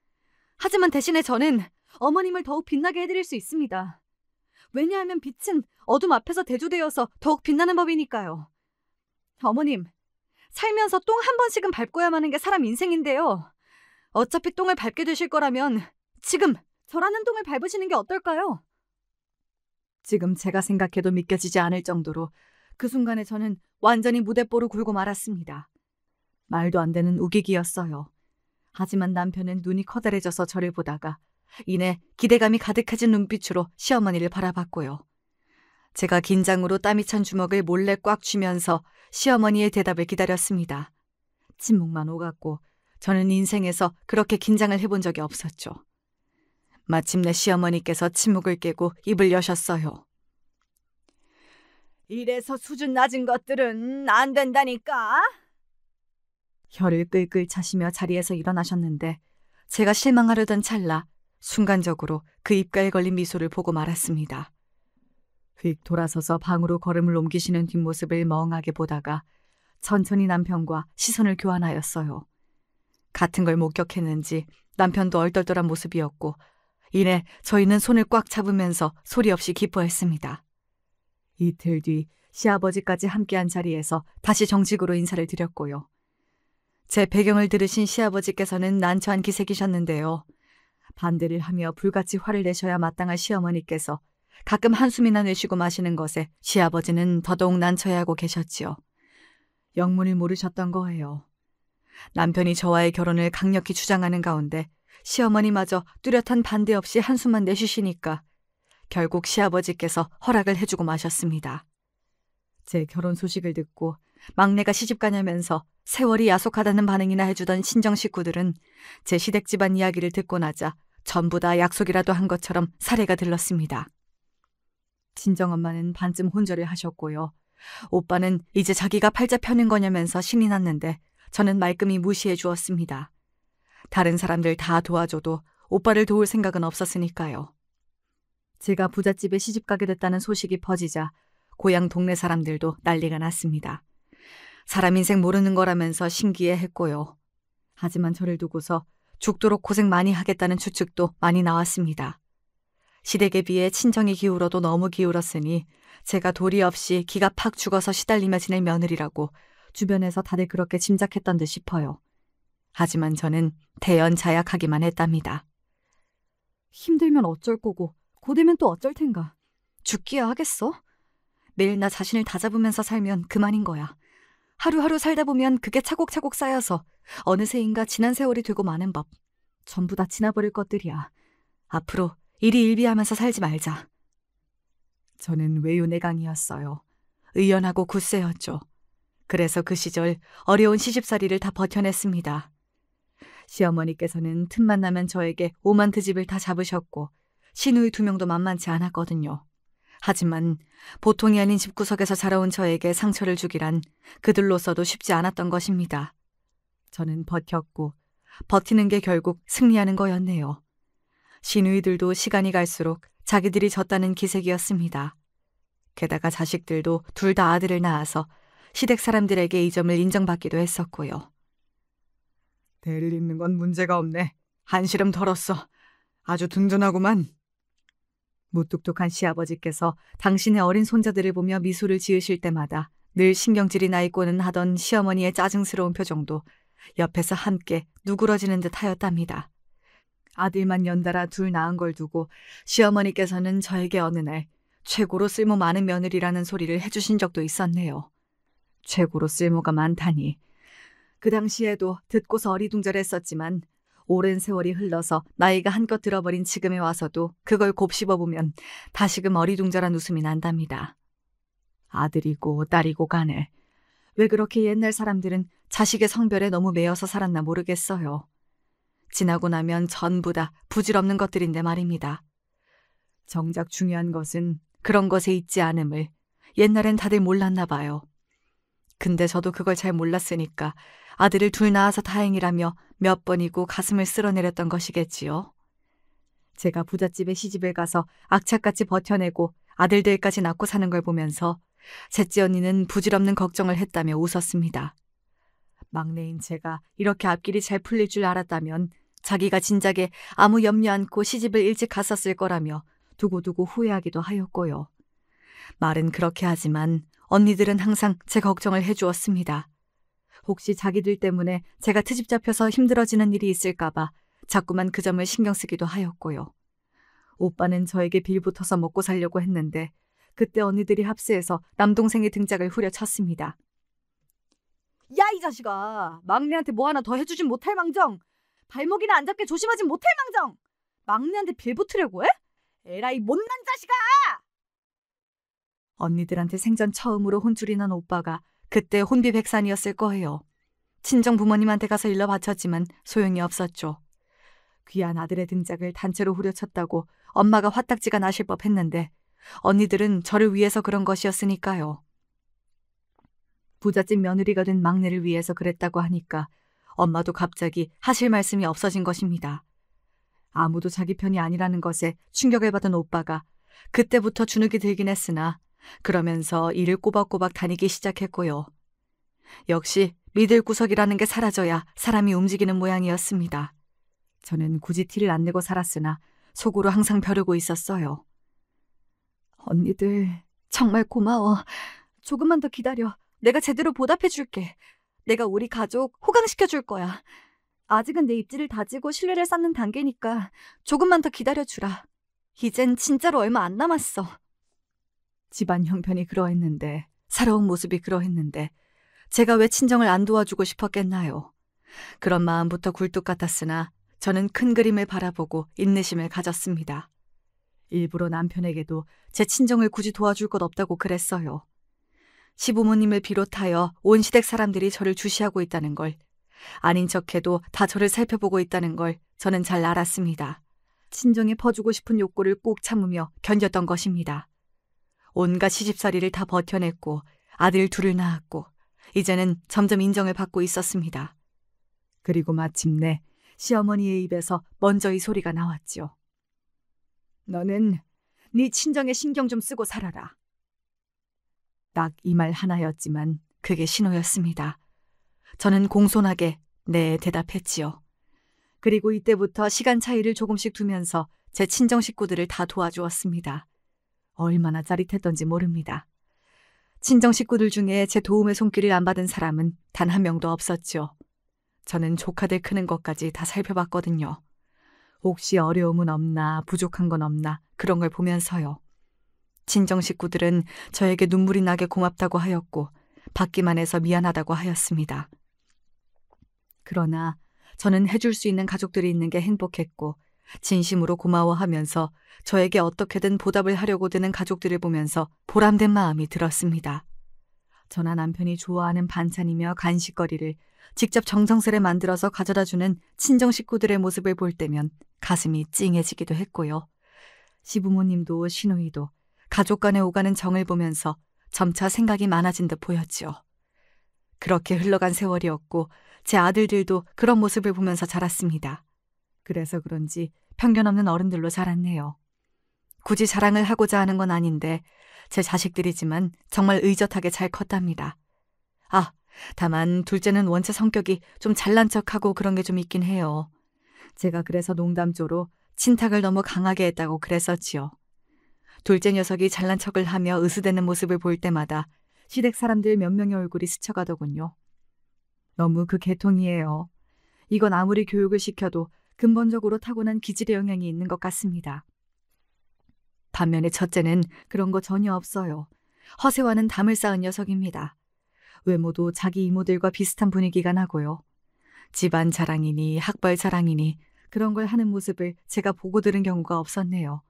하지만 대신에 저는 어머님을 더욱 빛나게 해드릴 수 있습니다. 왜냐하면 빛은 어둠 앞에서 대조되어서 더욱 빛나는 법이니까요. 어머님, 살면서 똥 한 번씩은 밟고야 하는 게 사람 인생인데요. 어차피 똥을 밟게 되실 거라면 지금 저라는 똥을 밟으시는 게 어떨까요? 지금 제가 생각해도 믿겨지지 않을 정도로 그 순간에 저는 완전히 무대뽀로 굴고 말았습니다. 말도 안 되는 우기기였어요. 하지만 남편은 눈이 커다래져서 저를 보다가 이내 기대감이 가득해진 눈빛으로 시어머니를 바라봤고요. 제가 긴장으로 땀이 찬 주먹을 몰래 꽉 쥐면서 시어머니의 대답을 기다렸습니다. 침묵만 오갔고 저는 인생에서 그렇게 긴장을 해본 적이 없었죠. 마침내 시어머니께서 침묵을 깨고 입을 여셨어요. 이래서 수준 낮은 것들은 안 된다니까? 혀를 끌끌 차시며 자리에서 일어나셨는데 제가 실망하려던 찰나 순간적으로 그 입가에 걸린 미소를 보고 말았습니다. 휙 돌아서서 방으로 걸음을 옮기시는 뒷모습을 멍하게 보다가 천천히 남편과 시선을 교환하였어요. 같은 걸 목격했는지 남편도 얼떨떨한 모습이었고 이내 저희는 손을 꽉 잡으면서 소리 없이 기뻐했습니다. 이틀 뒤 시아버지까지 함께한 자리에서 다시 정식으로 인사를 드렸고요. 제 배경을 들으신 시아버지께서는 난처한 기색이셨는데요. 반대를 하며 불같이 화를 내셔야 마땅할 시어머니께서 가끔 한숨이나 내쉬고 마시는 것에 시아버지는 더더욱 난처해하고 계셨지요. 영문을 모르셨던 거예요. 남편이 저와의 결혼을 강력히 주장하는 가운데 시어머니마저 뚜렷한 반대 없이 한숨만 내쉬시니까 결국 시아버지께서 허락을 해주고 마셨습니다. 제 결혼 소식을 듣고 막내가 시집가냐면서 세월이 야속하다는 반응이나 해주던 친정 식구들은 제 시댁 집안 이야기를 듣고 나자 전부 다 약속이라도 한 것처럼 사례가 들렀습니다. 친정엄마는 반쯤 혼절을 하셨고요. 오빠는 이제 자기가 팔자 펴는 거냐면서 신이 났는데 저는 말끔히 무시해 주었습니다. 다른 사람들 다 도와줘도 오빠를 도울 생각은 없었으니까요. 제가 부잣집에 시집가게 됐다는 소식이 퍼지자 고향 동네 사람들도 난리가 났습니다. 사람 인생 모르는 거라면서 신기해했고요. 하지만 저를 두고서 죽도록 고생 많이 하겠다는 추측도 많이 나왔습니다. 시댁에 비해 친정이 기울어도 너무 기울었으니 제가 도리 없이 기가 팍 죽어서 시달리며 지낼 며느리라고 주변에서 다들 그렇게 짐작했던 듯 싶어요. 하지만 저는 대연자약하기만 했답니다. 힘들면 어쩔 거고 고되면 또 어쩔 텐가. 죽기야 하겠어? 매일 나 자신을 다잡으면서 살면 그만인 거야. 하루하루 살다 보면 그게 차곡차곡 쌓여서 어느새인가 지난 세월이 되고 마는 법. 전부 다 지나버릴 것들이야. 앞으로 일희일비하면서 살지 말자. 저는 외유내강이었어요. 의연하고 굳세였죠. 그래서 그 시절 어려운 시집살이를 다 버텨냈습니다. 시어머니께서는 틈만 나면 저에게 오만트 집을 다 잡으셨고 시누이 2명도 만만치 않았거든요. 하지만 보통이 아닌 집구석에서 자라온 저에게 상처를 주기란 그들로서도 쉽지 않았던 것입니다. 저는 버텼고 버티는 게 결국 승리하는 거였네요. 시누이들도 시간이 갈수록 자기들이 졌다는 기색이었습니다. 게다가 자식들도 둘 다 아들을 낳아서 시댁 사람들에게 이 점을 인정받기도 했었고요. 대를 잇는 건 문제가 없네. 한시름 덜었어. 아주 든든하구만. 무뚝뚝한 시아버지께서 당신의 어린 손자들을 보며 미소를 지으실 때마다 늘 신경질이 나 있고는 하던 시어머니의 짜증스러운 표정도 옆에서 함께 누그러지는 듯 하였답니다. 아들만 연달아 둘 낳은 걸 두고 시어머니께서는 저에게 어느 날 최고로 쓸모 많은 며느리라는 소리를 해주신 적도 있었네요. 최고로 쓸모가 많다니. 그 당시에도 듣고서 어리둥절했었지만 오랜 세월이 흘러서 나이가 한껏 들어버린 지금에 와서도 그걸 곱씹어보면 다시금 어리둥절한 웃음이 난답니다. 아들이고 딸이고 간에 왜 그렇게 옛날 사람들은 자식의 성별에 너무 매여서 살았나 모르겠어요. 지나고 나면 전부 다 부질없는 것들인데 말입니다. 정작 중요한 것은 그런 것에 있지 않음을 옛날엔 다들 몰랐나 봐요. 근데 저도 그걸 잘 몰랐으니까 아들을 둘 낳아서 다행이라며 몇 번이고 가슴을 쓸어내렸던 것이겠지요. 제가 부잣집에 시집을 가서 악착같이 버텨내고 아들들까지 낳고 사는 걸 보면서 셋째 언니는 부질없는 걱정을 했다며 웃었습니다. 막내인 제가 이렇게 앞길이 잘 풀릴 줄 알았다면 자기가 진작에 아무 염려 않고 시집을 일찍 갔었을 거라며 두고두고 후회하기도 하였고요. 말은 그렇게 하지만 언니들은 항상 제 걱정을 해주었습니다. 혹시 자기들 때문에 제가 트집 잡혀서 힘들어지는 일이 있을까봐 자꾸만 그 점을 신경 쓰기도 하였고요. 오빠는 저에게 빌붙어서 먹고 살려고 했는데 그때 언니들이 합세해서 남동생의 등짝을 후려쳤습니다. 야, 이 자식아. 막내한테 뭐 하나 더 해주진 못할 망정. 발목이나 안 잡게 조심하진 못할 망정. 막내한테 빌붙으려고 해? 에라이 못난 자식아! 언니들한테 생전 처음으로 혼쭐이 난 오빠가 그때 혼비백산이었을 거예요. 친정 부모님한테 가서 일러 바쳤지만 소용이 없었죠. 귀한 아들의 등짝을 단체로 후려쳤다고 엄마가 화딱지가 나실 법했는데 언니들은 저를 위해서 그런 것이었으니까요. 부잣집 며느리가 된 막내를 위해서 그랬다고 하니까 엄마도 갑자기 하실 말씀이 없어진 것입니다. 아무도 자기 편이 아니라는 것에 충격을 받은 오빠가 그때부터 주눅이 들긴 했으나 그러면서 일을 꼬박꼬박 다니기 시작했고요. 역시 믿을 구석이라는 게 사라져야 사람이 움직이는 모양이었습니다. 저는 굳이 티를 안 내고 살았으나 속으로 항상 벼르고 있었어요. 언니들 정말 고마워. 조금만 더 기다려. 내가 제대로 보답해 줄게. 내가 우리 가족 호강시켜 줄 거야. 아직은 내 입지를 다지고 신뢰를 쌓는 단계니까 조금만 더 기다려주라. 이젠 진짜로 얼마 안 남았어. 집안 형편이 그러했는데, 살아온 모습이 그러했는데 제가 왜 친정을 안 도와주고 싶었겠나요? 그런 마음부터 굴뚝 같았으나 저는 큰 그림을 바라보고 인내심을 가졌습니다. 일부러 남편에게도 제 친정을 굳이 도와줄 것 없다고 그랬어요. 시부모님을 비롯하여 온 시댁 사람들이 저를 주시하고 있다는 걸, 아닌 척해도 다 저를 살펴보고 있다는 걸 저는 잘 알았습니다. 친정에 퍼주고 싶은 욕구를 꼭 참으며 견뎠던 것입니다. 온갖 시집살이를 다 버텨냈고 아들 둘을 낳았고 이제는 점점 인정을 받고 있었습니다. 그리고 마침내 시어머니의 입에서 먼저 이 소리가 나왔죠. 너는 네 친정에 신경 좀 쓰고 살아라. 딱 이 말 하나였지만 그게 신호였습니다. 저는 공손하게 네 대답했지요. 그리고 이때부터 시간 차이를 조금씩 두면서 제 친정 식구들을 다 도와주었습니다. 얼마나 짜릿했던지 모릅니다. 친정 식구들 중에 제 도움의 손길을 안 받은 사람은 단 한 명도 없었죠. 저는 조카들 크는 것까지 다 살펴봤거든요. 혹시 어려움은 없나, 부족한 건 없나 그런 걸 보면서요. 친정 식구들은 저에게 눈물이 나게 고맙다고 하였고 받기만 해서 미안하다고 하였습니다. 그러나 저는 해줄 수 있는 가족들이 있는 게 행복했고 진심으로 고마워하면서 저에게 어떻게든 보답을 하려고 드는 가족들을 보면서 보람된 마음이 들었습니다. 저나 남편이 좋아하는 반찬이며 간식거리를 직접 정성스레 만들어서 가져다주는 친정 식구들의 모습을 볼 때면 가슴이 찡해지기도 했고요. 시부모님도 시누이도 가족 간에 오가는 정을 보면서 점차 생각이 많아진 듯 보였죠. 그렇게 흘러간 세월이었고 제 아들들도 그런 모습을 보면서 자랐습니다. 그래서 그런지 편견 없는 어른들로 자랐네요. 굳이 자랑을 하고자 하는 건 아닌데 제 자식들이지만 정말 의젓하게 잘 컸답니다. 아, 다만 둘째는 원체 성격이 좀 잘난 척하고 그런 게 좀 있긴 해요. 제가 그래서 농담조로 친탁을 너무 강하게 했다고 그랬었지요. 둘째 녀석이 잘난 척을 하며 으스대는 모습을 볼 때마다 시댁 사람들 몇 명의 얼굴이 스쳐가더군요. 너무 그 계통이에요. 이건 아무리 교육을 시켜도 근본적으로 타고난 기질의 영향이 있는 것 같습니다. 반면에 첫째는 그런 거 전혀 없어요. 허세와는 담을 쌓은 녀석입니다. 외모도 자기 이모들과 비슷한 분위기가 나고요. 집안 자랑이니 학벌 자랑이니 그런 걸 하는 모습을 제가 보고 들은 경우가 없었네요.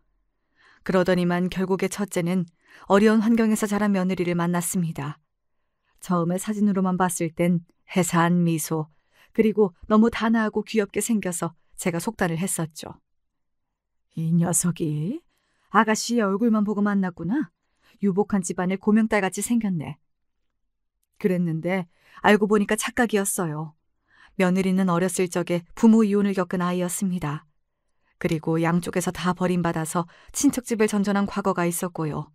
그러더니만 결국에 첫째는 어려운 환경에서 자란 며느리를 만났습니다. 처음에 사진으로만 봤을 땐 해사한 미소, 그리고 너무 단아하고 귀엽게 생겨서 제가 속단을 했었죠. 이 녀석이 아가씨의 얼굴만 보고 만났구나. 유복한 집안의 고명딸같이 생겼네. 그랬는데 알고 보니까 착각이었어요. 며느리는 어렸을 적에 부모 이혼을 겪은 아이였습니다. 그리고 양쪽에서 다 버림받아서 친척집을 전전한 과거가 있었고요.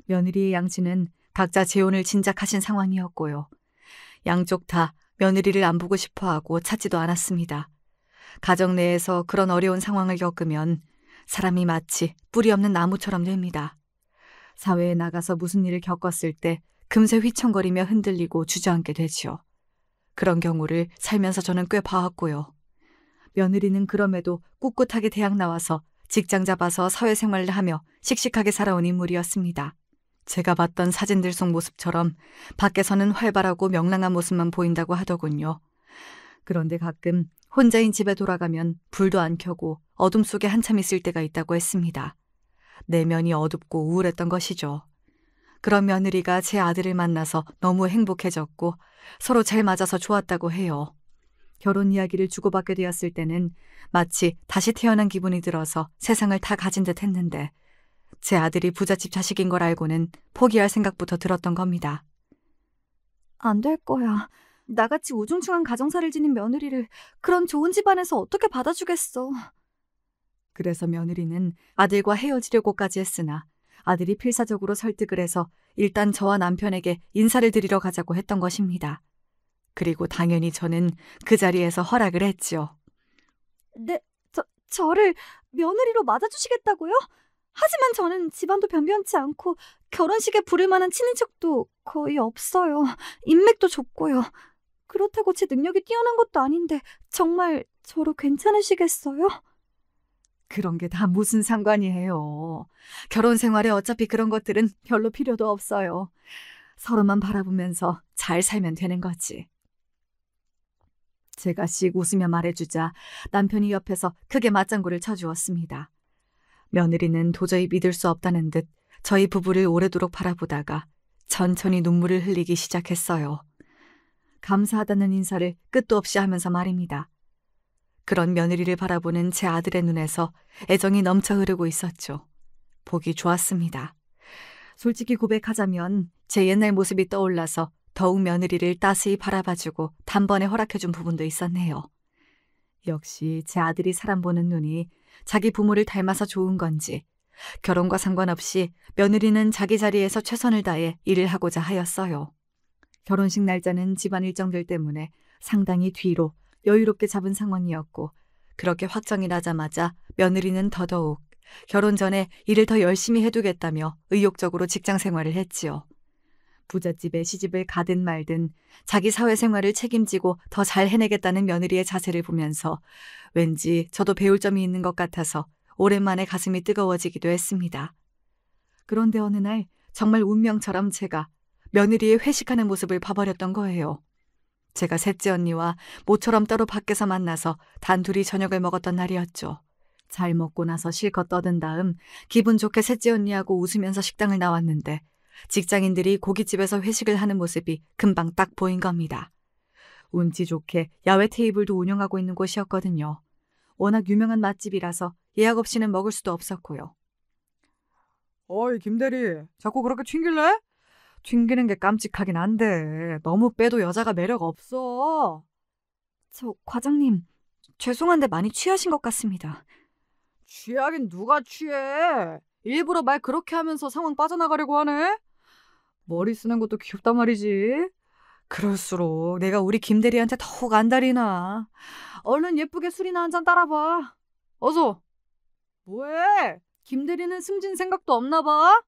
며느리의 양친은 각자 재혼을 진작하신 상황이었고요. 양쪽 다 며느리를 안 보고 싶어하고 찾지도 않았습니다. 가정 내에서 그런 어려운 상황을 겪으면 사람이 마치 뿌리 없는 나무처럼 됩니다. 사회에 나가서 무슨 일을 겪었을 때 금세 휘청거리며 흔들리고 주저앉게 되지요. 그런 경우를 살면서 저는 꽤 봐왔고요. 며느리는 그럼에도 꿋꿋하게 대학 나와서 직장 잡아서 사회생활을 하며 씩씩하게 살아온 인물이었습니다. 제가 봤던 사진들 속 모습처럼 밖에서는 활발하고 명랑한 모습만 보인다고 하더군요. 그런데 가끔 혼자인 집에 돌아가면 불도 안 켜고 어둠 속에 한참 있을 때가 있다고 했습니다. 내면이 어둡고 우울했던 것이죠. 그런 며느리가 제 아들을 만나서 너무 행복해졌고 서로 잘 맞아서 좋았다고 해요. 결혼 이야기를 주고받게 되었을 때는 마치 다시 태어난 기분이 들어서 세상을 다 가진 듯 했는데 제 아들이 부잣집 자식인 걸 알고는 포기할 생각부터 들었던 겁니다. 안 될 거야. 나같이 우중충한 가정사를 지닌 며느리를 그런 좋은 집안에서 어떻게 받아주겠어. 그래서 며느리는 아들과 헤어지려고까지 했으나 아들이 필사적으로 설득을 해서 일단 저와 남편에게 인사를 드리러 가자고 했던 것입니다. 그리고 당연히 저는 그 자리에서 허락을 했죠. 네, 저를 며느리로 맞아주시겠다고요? 하지만 저는 집안도 변변치 않고 결혼식에 부를 만한 친인척도 거의 없어요. 인맥도 좁고요. 그렇다고 제 능력이 뛰어난 것도 아닌데 정말 저로 괜찮으시겠어요? 그런 게 다 무슨 상관이에요. 결혼 생활에 어차피 그런 것들은 별로 필요도 없어요. 서로만 바라보면서 잘 살면 되는 거지. 제가 씩 웃으며 말해주자 남편이 옆에서 크게 맞장구를 쳐주었습니다. 며느리는 도저히 믿을 수 없다는 듯 저희 부부를 오래도록 바라보다가 천천히 눈물을 흘리기 시작했어요. 감사하다는 인사를 끝도 없이 하면서 말입니다. 그런 며느리를 바라보는 제 아들의 눈에서 애정이 넘쳐 흐르고 있었죠. 보기 좋았습니다. 솔직히 고백하자면 제 옛날 모습이 떠올라서 더욱 며느리를 따스히 바라봐주고 단번에 허락해준 부분도 있었네요. 역시 제 아들이 사람 보는 눈이 자기 부모를 닮아서 좋은 건지 결혼과 상관없이 며느리는 자기 자리에서 최선을 다해 일을 하고자 하였어요. 결혼식 날짜는 집안 일정들 때문에 상당히 뒤로 여유롭게 잡은 상황이었고 그렇게 확정이 나자마자 며느리는 더더욱 결혼 전에 일을 더 열심히 해두겠다며 의욕적으로 직장 생활을 했지요. 부잣집에 시집을 가든 말든 자기 사회생활을 책임지고 더 잘 해내겠다는 며느리의 자세를 보면서 왠지 저도 배울 점이 있는 것 같아서 오랜만에 가슴이 뜨거워지기도 했습니다. 그런데 어느 날 정말 운명처럼 제가 며느리의 회식하는 모습을 봐버렸던 거예요. 제가 셋째 언니와 모처럼 따로 밖에서 만나서 단둘이 저녁을 먹었던 날이었죠. 잘 먹고 나서 실컷 떠든 다음 기분 좋게 셋째 언니하고 웃으면서 식당을 나왔는데 직장인들이 고깃집에서 회식을 하는 모습이 금방 딱 보인 겁니다. 운치 좋게 야외 테이블도 운영하고 있는 곳이었거든요. 워낙 유명한 맛집이라서 예약 없이는 먹을 수도 없었고요. 어이 김대리 자꾸 그렇게 튕길래? 튕기는 게 깜찍하긴 한데 너무 빼도 여자가 매력 없어. 저 과장님, 죄송한데 많이 취하신 것 같습니다. 취하긴 누가 취해? 일부러 말 그렇게 하면서 상황 빠져나가려고 하네? 머리 쓰는 것도 귀엽단 말이지. 그럴수록 내가 우리 김대리한테 더욱 안달이나. 얼른 예쁘게 술이나 한 잔 따라봐. 어서. 뭐해? 김대리는 승진 생각도 없나 봐?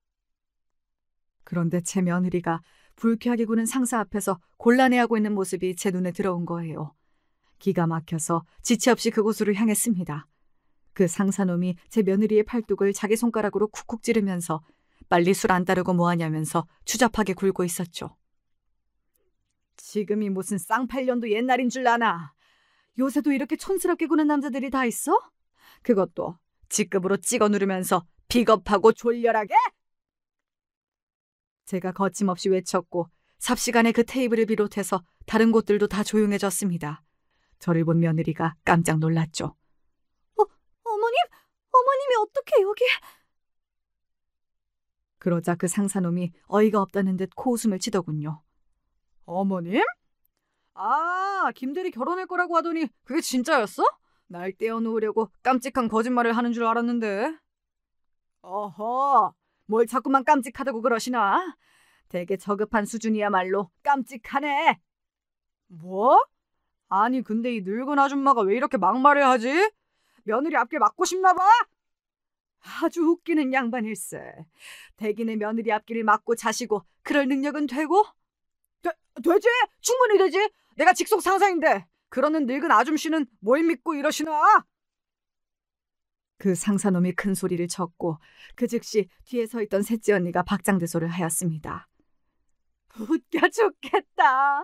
그런데 제 며느리가 불쾌하게 구는 상사 앞에서 곤란해하고 있는 모습이 제 눈에 들어온 거예요. 기가 막혀서 지체 없이 그곳으로 향했습니다. 그 상사놈이 제 며느리의 팔뚝을 자기 손가락으로 쿡쿡 찌르면서 빨리 술 안 따르고 뭐하냐면서 추잡하게 굴고 있었죠. 지금이 무슨 쌍팔년도 옛날인 줄 아나. 요새도 이렇게 촌스럽게 구는 남자들이 다 있어? 그것도 직급으로 찍어 누르면서 비겁하고 졸렬하게? 제가 거침없이 외쳤고 삽시간에 그 테이블을 비롯해서 다른 곳들도 다 조용해졌습니다. 저를 본 며느리가 깜짝 놀랐죠. 어머님? 어머님이 어떻게 여기? 그러자 그 상사놈이 어이가 없다는 듯 코웃음을 치더군요. 어머님? 아, 김대리 결혼할 거라고 하더니 그게 진짜였어? 날 떼어놓으려고 깜찍한 거짓말을 하는 줄 알았는데. 어허, 뭘 자꾸만 깜찍하다고 그러시나? 되게 저급한 수준이야말로 깜찍하네. 뭐? 아니 근데 이 늙은 아줌마가 왜 이렇게 막말을 하지? 며느리 앞길 막고 싶나 봐? 아주 웃기는 양반일세. 대기네 며느리 앞길을 막고 자시고 그럴 능력은 되고? 되지? 충분히 되지? 내가 직속 상사인데 그러는 늙은 아줌씨는 뭘 믿고 이러시나? 그 상사놈이 큰 소리를 쳤고 그 즉시 뒤에 서 있던 셋째 언니가 박장대소를 하였습니다. 웃겨 죽겠다.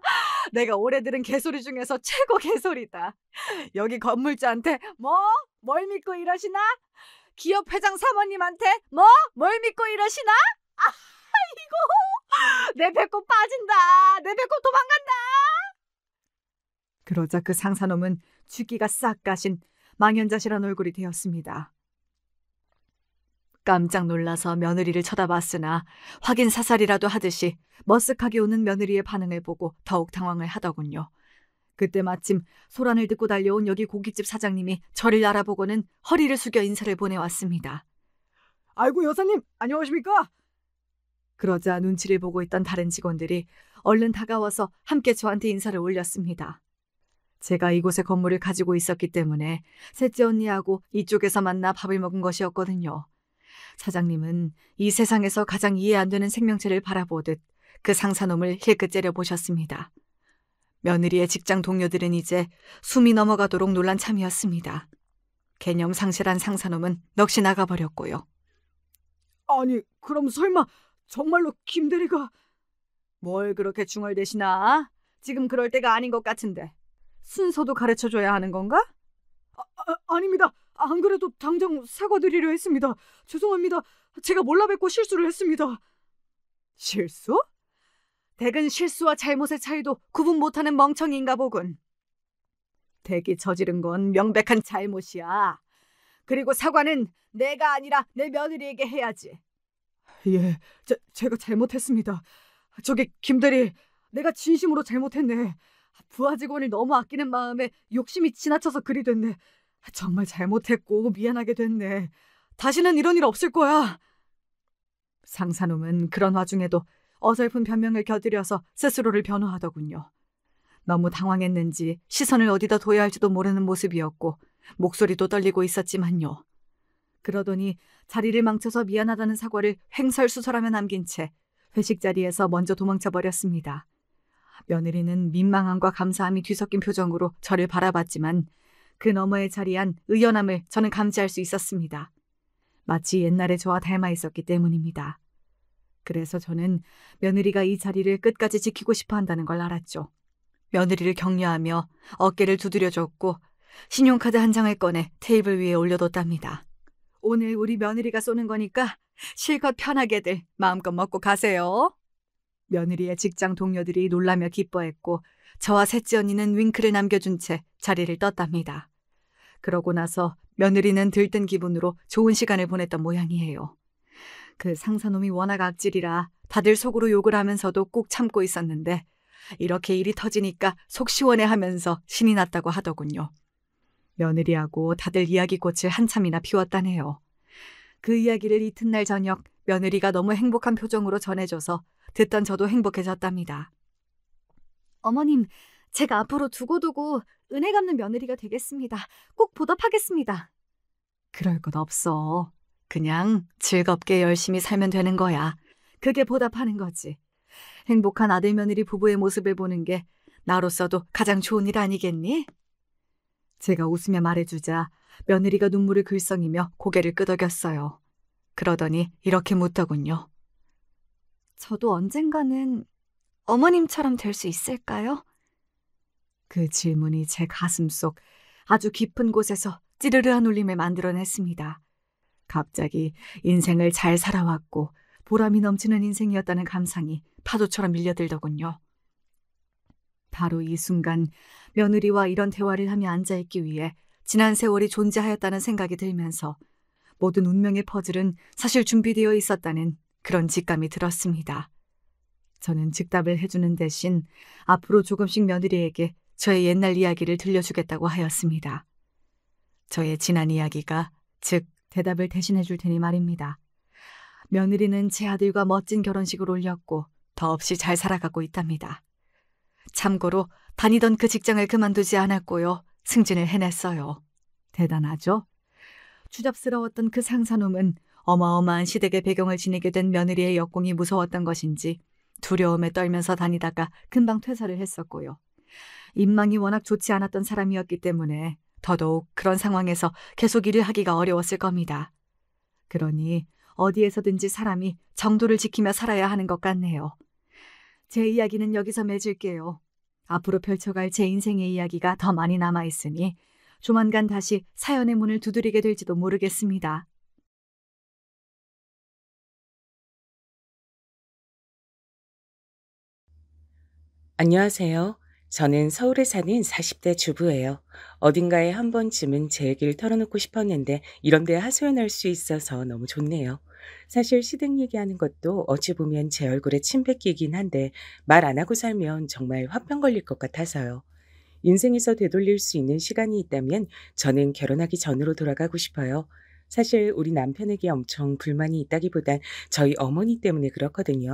내가 올해 들은 개소리 중에서 최고 개소리다. 여기 건물주한테 뭘 믿고 이러시나? 기업 회장 사모님한테 뭘 믿고 이러시나? 아이고, 내 배꼽 빠진다. 내 배꼽 도망간다. 그러자 그 상사놈은 쥐기가 싹 가신 망연자실한 얼굴이 되었습니다. 깜짝 놀라서 며느리를 쳐다봤으나 확인 사살이라도 하듯이 머쓱하게 웃는 며느리의 반응을 보고 더욱 당황을 하더군요. 그때 마침 소란을 듣고 달려온 여기 고깃집 사장님이 저를 알아보고는 허리를 숙여 인사를 보내왔습니다. 아이고 여사님, 안녕하십니까? 그러자 눈치를 보고 있던 다른 직원들이 얼른 다가와서 함께 저한테 인사를 올렸습니다. 제가 이곳에 건물을 가지고 있었기 때문에 셋째 언니하고 이쪽에서 만나 밥을 먹은 것이었거든요. 사장님은 이 세상에서 가장 이해 안 되는 생명체를 바라보듯 그 상사놈을 힐끗 째려보셨습니다. 며느리의 직장 동료들은 이제 숨이 넘어가도록 놀란 참이었습니다. 개념 상실한 상사놈은 넋이 나가버렸고요. 아니, 그럼 설마 정말로 김대리가... 뭘 그렇게 중얼대시나? 지금 그럴 때가 아닌 것 같은데. 순서도 가르쳐줘야 하는 건가? 아닙니다. 안 그래도 당장 사과드리려 했습니다. 죄송합니다. 제가 몰라 뵙고 실수를 했습니다. 실수? 댁은 실수와 잘못의 차이도 구분 못하는 멍청이인가 보군. 댁이 저지른 건 명백한 잘못이야. 그리고 사과는 내가 아니라 내 며느리에게 해야지. 예, 제가 잘못했습니다. 저기 김대리, 내가 진심으로 잘못했네. 부하 직원을 너무 아끼는 마음에 욕심이 지나쳐서 그리 됐네. 정말 잘못했고 미안하게 됐네. 다시는 이런 일 없을 거야. 상사놈은 그런 와중에도 어설픈 변명을 곁들여서 스스로를 변호하더군요. 너무 당황했는지 시선을 어디다 둬야 할지도 모르는 모습이었고 목소리도 떨리고 있었지만요. 그러더니 자리를 망쳐서 미안하다는 사과를 횡설수설하며 남긴 채 회식 자리에서 먼저 도망쳐 버렸습니다. 며느리는 민망함과 감사함이 뒤섞인 표정으로 저를 바라봤지만 그 너머에 자리한 의연함을 저는 감지할 수 있었습니다. 마치 옛날에 저와 닮아 있었기 때문입니다. 그래서 저는 며느리가 이 자리를 끝까지 지키고 싶어 한다는 걸 알았죠. 며느리를 격려하며 어깨를 두드려줬고 신용카드 한 장을 꺼내 테이블 위에 올려뒀답니다. 오늘 우리 며느리가 쏘는 거니까 실컷 편하게들 마음껏 먹고 가세요. 며느리의 직장 동료들이 놀라며 기뻐했고 저와 셋째 언니는 윙크를 남겨준 채 자리를 떴답니다. 그러고 나서 며느리는 들뜬 기분으로 좋은 시간을 보냈던 모양이에요. 그 상사놈이 워낙 악질이라 다들 속으로 욕을 하면서도 꾹 참고 있었는데 이렇게 일이 터지니까 속 시원해하면서 신이 났다고 하더군요. 며느리하고 다들 이야기꽃을 한참이나 피웠다네요. 그 이야기를 이튿날 저녁 며느리가 너무 행복한 표정으로 전해줘서 듣던 저도 행복해졌답니다. 어머님, 제가 앞으로 두고두고 은혜 갚는 며느리가 되겠습니다. 꼭 보답하겠습니다. 그럴 것 없어. 그냥 즐겁게 열심히 살면 되는 거야. 그게 보답하는 거지. 행복한 아들 며느리 부부의 모습을 보는 게 나로서도 가장 좋은 일 아니겠니? 제가 웃으며 말해주자 며느리가 눈물을 글썽이며 고개를 끄덕였어요. 그러더니 이렇게 묻더군요. 저도 언젠가는 어머님처럼 될 수 있을까요? 그 질문이 제 가슴 속 아주 깊은 곳에서 찌르르한 울림을 만들어냈습니다. 갑자기 인생을 잘 살아왔고 보람이 넘치는 인생이었다는 감상이 파도처럼 밀려들더군요. 바로 이 순간 며느리와 이런 대화를 하며 앉아있기 위해 지난 세월이 존재하였다는 생각이 들면서 모든 운명의 퍼즐은 사실 준비되어 있었다는 그런 직감이 들었습니다. 저는 즉답을 해주는 대신 앞으로 조금씩 며느리에게 저의 옛날 이야기를 들려주겠다고 하였습니다. 저의 지난 이야기가 즉 대답을 대신해 줄 테니 말입니다. 며느리는 제 아들과 멋진 결혼식을 올렸고 더없이 잘 살아가고 있답니다. 참고로 다니던 그 직장을 그만두지 않았고요. 승진을 해냈어요. 대단하죠? 추잡스러웠던 그 상사놈은 어마어마한 시댁의 배경을 지니게 된 며느리의 역공이 무서웠던 것인지 두려움에 떨면서 다니다가 금방 퇴사를 했었고요. 인망이 워낙 좋지 않았던 사람이었기 때문에 더더욱 그런 상황에서 계속 일을 하기가 어려웠을 겁니다. 그러니 어디에서든지 사람이 정도를 지키며 살아야 하는 것 같네요. 제 이야기는 여기서 맺을게요. 앞으로 펼쳐갈 제 인생의 이야기가 더 많이 남아있으니 조만간 다시 사연의 문을 두드리게 될지도 모르겠습니다. 안녕하세요. 저는 서울에 사는 40대 주부예요. 어딘가에 한 번쯤은 제 얘기를 털어놓고 싶었는데 이런 데 하소연할 수 있어서 너무 좋네요. 사실 시댁 얘기하는 것도 어찌 보면 제 얼굴에 침 뱉기긴 한데 말 안 하고 살면 정말 화병 걸릴 것 같아서요. 인생에서 되돌릴 수 있는 시간이 있다면 저는 결혼하기 전으로 돌아가고 싶어요. 사실 우리 남편에게 엄청 불만이 있다기보단 저희 어머니 때문에 그렇거든요.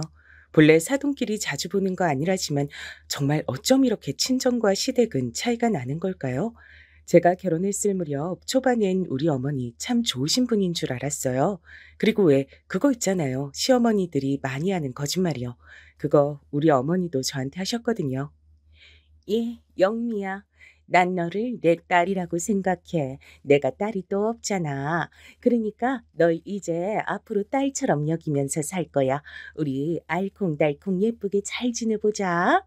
본래 사돈끼리 자주 보는 거 아니라지만 정말 어쩜 이렇게 친정과 시댁은 차이가 나는 걸까요? 제가 결혼했을 무렵 초반엔 우리 어머니 참 좋으신 분인 줄 알았어요. 그리고 왜 그거 있잖아요. 시어머니들이 많이 하는 거짓말이요. 그거 우리 어머니도 저한테 하셨거든요. 예, 영미야. 난 너를 내 딸이라고 생각해. 내가 딸이 또 없잖아. 그러니까 널 이제 앞으로 딸처럼 여기면서 살 거야. 우리 알콩달콩 예쁘게 잘 지내보자.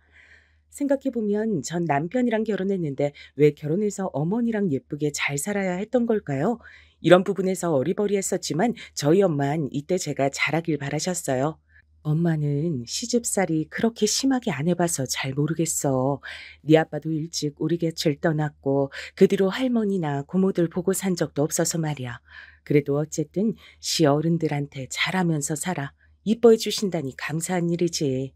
생각해보면 전 남편이랑 결혼했는데 왜 결혼해서 어머니랑 예쁘게 잘 살아야 했던 걸까요? 이런 부분에서 어리버리했었지만 저희 엄만 이때 제가 잘하길 바라셨어요. 엄마는 시집살이 그렇게 심하게 안 해봐서 잘 모르겠어. 네 아빠도 일찍 우리 곁을 떠났고 그 뒤로 할머니나 고모들 보고 산 적도 없어서 말이야. 그래도 어쨌든 시어른들한테 잘하면서 살아. 이뻐해 주신다니 감사한 일이지.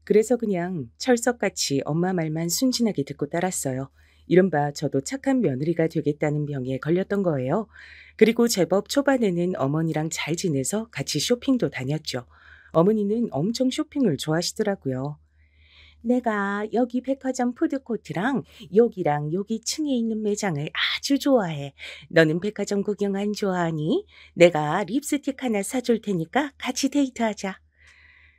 그래서 그냥 철석같이 엄마 말만 순진하게 듣고 따랐어요. 이른바 저도 착한 며느리가 되겠다는 병에 걸렸던 거예요. 그리고 제법 초반에는 어머니랑 잘 지내서 같이 쇼핑도 다녔죠. 어머니는 엄청 쇼핑을 좋아하시더라고요. 내가 여기 백화점 푸드코트랑 여기랑 여기 층에 있는 매장을 아주 좋아해. 너는 백화점 구경 안 좋아하니? 내가 립스틱 하나 사줄 테니까 같이 데이트하자.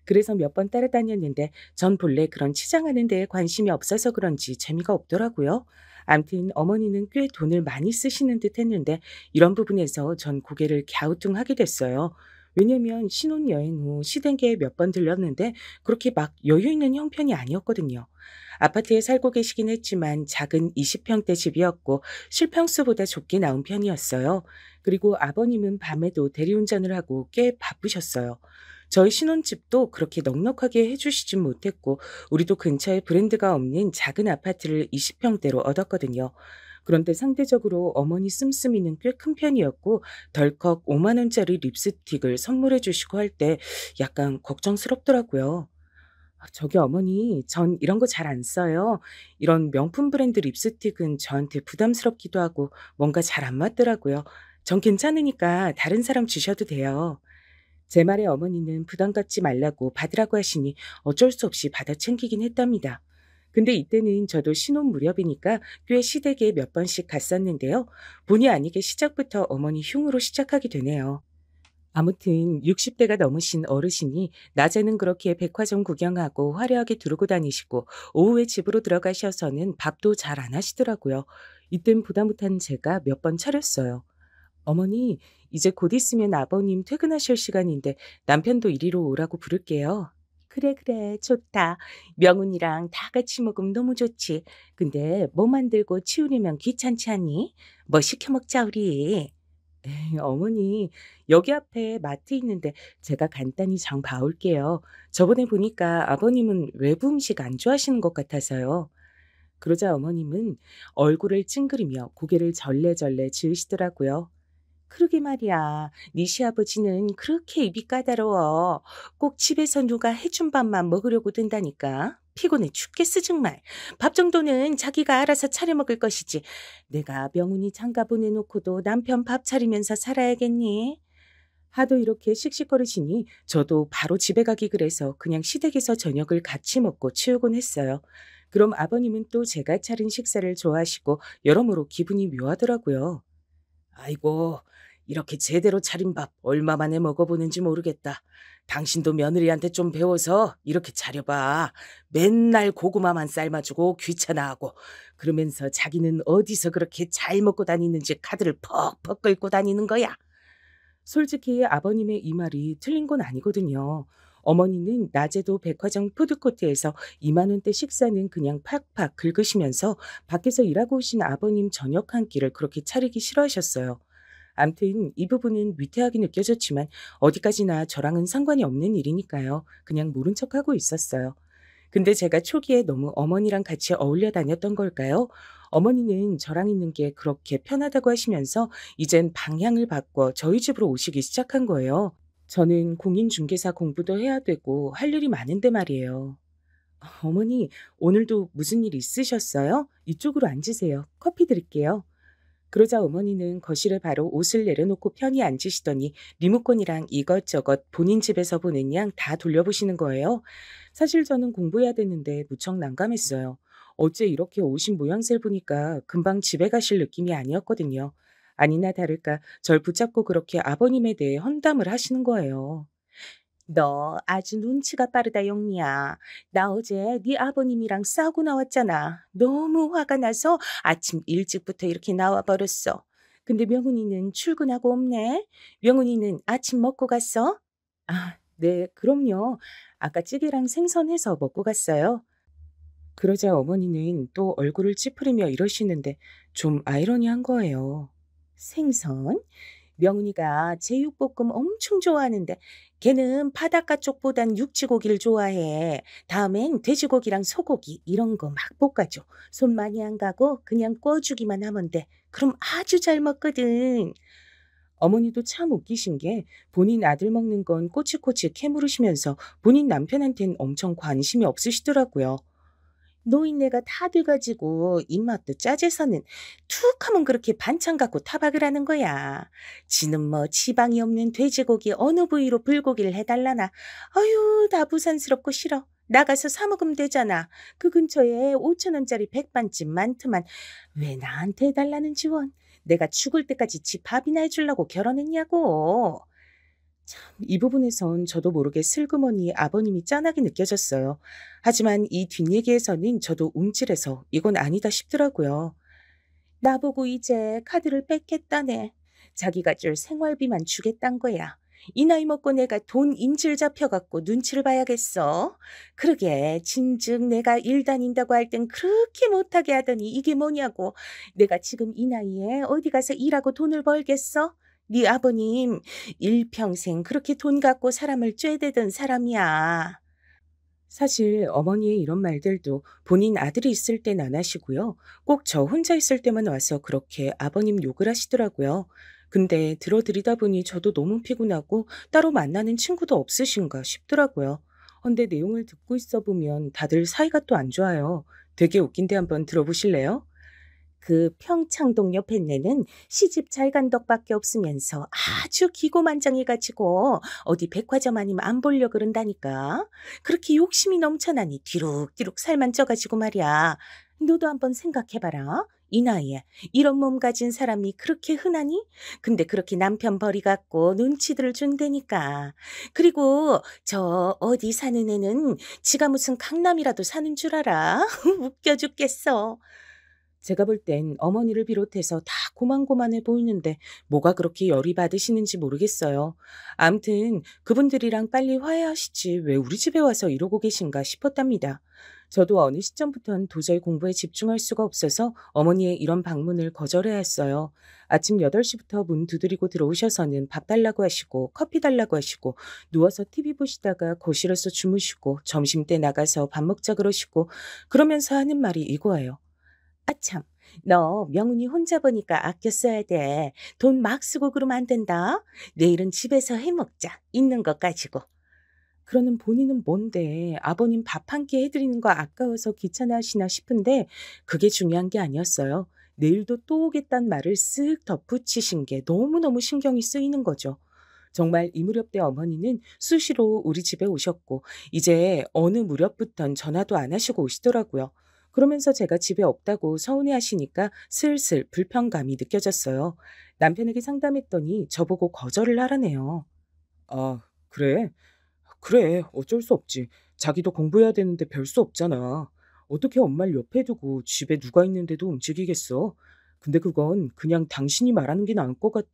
그래서 몇 번 따라다녔는데 전 본래 그런 치장하는 데에 관심이 없어서 그런지 재미가 없더라고요. 암튼 어머니는 꽤 돈을 많이 쓰시는 듯 했는데 이런 부분에서 전 고개를 갸우뚱하게 됐어요. 왜냐면 신혼여행 후 시댁에 몇 번 들렸는데 그렇게 막 여유 있는 형편이 아니었거든요. 아파트에 살고 계시긴 했지만 작은 20평대 집이었고 실평수보다 좁게 나온 편이었어요. 그리고 아버님은 밤에도 대리운전을 하고 꽤 바쁘셨어요. 저희 신혼집도 그렇게 넉넉하게 해주시진 못했고 우리도 근처에 브랜드가 없는 작은 아파트를 20평대로 얻었거든요. 그런데 상대적으로 어머니 씀씀이는 꽤 큰 편이었고 덜컥 5만 원짜리 립스틱을 선물해 주시고 할 때 약간 걱정스럽더라고요. 저기 어머니, 전 이런 거 잘 안 써요. 이런 명품 브랜드 립스틱은 저한테 부담스럽기도 하고 뭔가 잘 안 맞더라고요. 전 괜찮으니까 다른 사람 주셔도 돼요. 제 말에 어머니는 부담 갖지 말라고 받으라고 하시니 어쩔 수 없이 받아 챙기긴 했답니다. 근데 이때는 저도 신혼 무렵이니까 꽤 시댁에 몇 번씩 갔었는데요. 본의 아니게 시작부터 어머니 흉으로 시작하게 되네요. 아무튼 60대가 넘으신 어르신이 낮에는 그렇게 백화점 구경하고 화려하게 두르고 다니시고 오후에 집으로 들어가셔서는 밥도 잘 안 하시더라고요. 이땐 부담 못한 제가 몇 번 차렸어요. 어머니, 이제 곧 있으면 아버님 퇴근하실 시간인데 남편도 이리로 오라고 부를게요. 그래, 그래, 좋다. 명훈이랑 다 같이 먹으면 너무 좋지. 근데 뭐 만들고 치우려면 귀찮지 않니? 뭐 시켜 먹자, 우리. 에이, 어머니, 여기 앞에 마트 있는데 제가 간단히 장 봐올게요. 저번에 보니까 아버님은 외부 음식 안 좋아하시는 것 같아서요. 그러자 어머님은 얼굴을 찡그리며 고개를 절레절레 지으시더라고요. 그러게 말이야. 네 시아버지는 그렇게 입이 까다로워. 꼭 집에서 누가 해준 밥만 먹으려고 든다니까. 피곤해 죽겠어 정말. 밥 정도는 자기가 알아서 차려 먹을 것이지. 내가 명훈이 장가 보내놓고도 남편 밥 차리면서 살아야겠니? 하도 이렇게 씩씩거리시니 저도 바로 집에 가기 그래서 그냥 시댁에서 저녁을 같이 먹고 치우곤 했어요. 그럼 아버님은 또 제가 차린 식사를 좋아하시고 여러모로 기분이 묘하더라고요. 아이고, 이렇게 제대로 차린 밥 얼마 만에 먹어보는지 모르겠다. 당신도 며느리한테 좀 배워서 이렇게 차려봐. 맨날 고구마만 삶아주고 귀찮아하고 그러면서 자기는 어디서 그렇게 잘 먹고 다니는지 카드를 퍽퍽 긁고 다니는 거야. 솔직히 아버님의 이 말이 틀린 건 아니거든요. 어머니는 낮에도 백화점 푸드코트에서 2만 원대 식사는 그냥 팍팍 긁으시면서 밖에서 일하고 오신 아버님 저녁 한 끼를 그렇게 차리기 싫어하셨어요. 암튼 이 부분은 위태하게 느껴졌지만 어디까지나 저랑은 상관이 없는 일이니까요. 그냥 모른 척하고 있었어요. 근데 제가 초기에 너무 어머니랑 같이 어울려 다녔던 걸까요? 어머니는 저랑 있는 게 그렇게 편하다고 하시면서 이젠 방향을 바꿔 저희 집으로 오시기 시작한 거예요. 저는 공인중개사 공부도 해야 되고 할 일이 많은데 말이에요. 어머니, 오늘도 무슨 일 있으셨어요? 이쪽으로 앉으세요. 커피 드릴게요. 그러자 어머니는 거실에 바로 옷을 내려놓고 편히 앉으시더니 리모컨이랑 이것저것 본인 집에서 보는 양 다 돌려보시는 거예요. 사실 저는 공부해야 되는데 무척 난감했어요. 어째 이렇게 오신 모양새를 보니까 금방 집에 가실 느낌이 아니었거든요. 아니나 다를까 절 붙잡고 그렇게 아버님에 대해 헌담을 하시는 거예요. 너 아주 눈치가 빠르다, 영미야. 나 어제 네 아버님이랑 싸우고 나왔잖아. 너무 화가 나서 아침 일찍부터 이렇게 나와 버렸어. 근데 명훈이는 출근하고 없네. 명훈이는 아침 먹고 갔어? 아, 네, 그럼요. 아까 찌개랑 생선 해서 먹고 갔어요. 그러자 어머니는 또 얼굴을 찌푸리며 이러시는데 좀 아이러니한 거예요. 생선? 명훈이가 제육볶음 엄청 좋아하는데 걔는 바닷가 쪽보단 육지고기를 좋아해. 다음엔 돼지고기랑 소고기 이런 거 막 볶아줘. 손 많이 안 가고 그냥 구워주기만 하면 돼. 그럼 아주 잘 먹거든. 어머니도 참 웃기신 게 본인 아들 먹는 건 꼬치꼬치 캐물으시면서 본인 남편한텐 엄청 관심이 없으시더라고요. 노인네가 다 돼가지고 입맛도 짜져서는 툭 하면 그렇게 반찬 갖고 타박을 하는 거야. 지는 뭐 지방이 없는 돼지고기 어느 부위로 불고기를 해달라나. 아유, 나 부산스럽고 싫어. 나가서 사 먹으면 되잖아. 그 근처에 5천 원짜리 백반집 많더만. 왜 나한테 해달라는 지원? 내가 죽을 때까지 집 밥이나 해주려고 결혼했냐고. 참, 이 부분에선 저도 모르게 슬그머니 아버님이 짠하게 느껴졌어요. 하지만 이 뒷얘기에서는 저도 움찔해서 이건 아니다 싶더라고요. 나보고 이제 카드를 뺏겠다네. 자기가 줄 생활비만 주겠단 거야. 이 나이 먹고 내가 돈 인질 잡혀갖고 눈치를 봐야겠어. 그러게 진즉 내가 일 다닌다고 할 땐 그렇게 못하게 하더니 이게 뭐냐고. 내가 지금 이 나이에 어디 가서 일하고 돈을 벌겠어? 네 아버님 일평생 그렇게 돈 갖고 사람을 쬐대던 사람이야. 사실 어머니의 이런 말들도 본인 아들이 있을 땐 안 하시고요. 꼭 저 혼자 있을 때만 와서 그렇게 아버님 욕을 하시더라고요. 근데 들어드리다 보니 저도 너무 피곤하고 따로 만나는 친구도 없으신가 싶더라고요. 헌데 내용을 듣고 있어 보면 다들 사이가 또 안 좋아요. 되게 웃긴데 한번 들어보실래요? 그 평창동 옆에 내는 시집 잘 간 덕밖에 없으면서 아주 기고만장해가지고 어디 백화점 아니면 안 보려 그런다니까. 그렇게 욕심이 넘쳐나니 뒤룩뒤룩 살만 쪄가지고 말이야. 너도 한번 생각해봐라. 이 나이에 이런 몸 가진 사람이 그렇게 흔하니? 근데 그렇게 남편 벌이 갖고 눈치들을 준다니까. 그리고 저 어디 사는 애는 지가 무슨 강남이라도 사는 줄 알아? 웃겨 죽겠어. 제가 볼 땐 어머니를 비롯해서 다 고만고만해 보이는데 뭐가 그렇게 열이 받으시는지 모르겠어요. 암튼 그분들이랑 빨리 화해하시지 왜 우리 집에 와서 이러고 계신가 싶었답니다. 저도 어느 시점부터는 도저히 공부에 집중할 수가 없어서 어머니의 이런 방문을 거절해야 했어요. 아침 8시부터 문 두드리고 들어오셔서는 밥 달라고 하시고 커피 달라고 하시고 누워서 TV 보시다가 거실에서 주무시고 점심때 나가서 밥 먹자 그러시고 그러면서 하는 말이 이거예요. 아참, 너 명훈이 혼자 보니까 아껴 써야 돼. 돈 막 쓰고 그러면 안 된다. 내일은 집에서 해 먹자. 있는 것 가지고. 그러는 본인은 뭔데 아버님 밥 한 끼 해드리는 거 아까워서 귀찮아하시나 싶은데 그게 중요한 게 아니었어요. 내일도 또 오겠다는 말을 쓱 덧붙이신 게 너무너무 신경이 쓰이는 거죠. 정말 이 무렵 때 어머니는 수시로 우리 집에 오셨고 이제 어느 무렵부턴 전화도 안 하시고 오시더라고요. 그러면서 제가 집에 없다고 서운해하시니까 슬슬 불편감이 느껴졌어요. 남편에게 상담했더니 저보고 거절을 하라네요. 아, 그래? 그래, 어쩔 수 없지. 자기도 공부해야 되는데 별 수 없잖아. 어떻게 엄마를 옆에 두고 집에 누가 있는데도 움직이겠어? 근데 그건 그냥 당신이 말하는 게 나을 것 같아.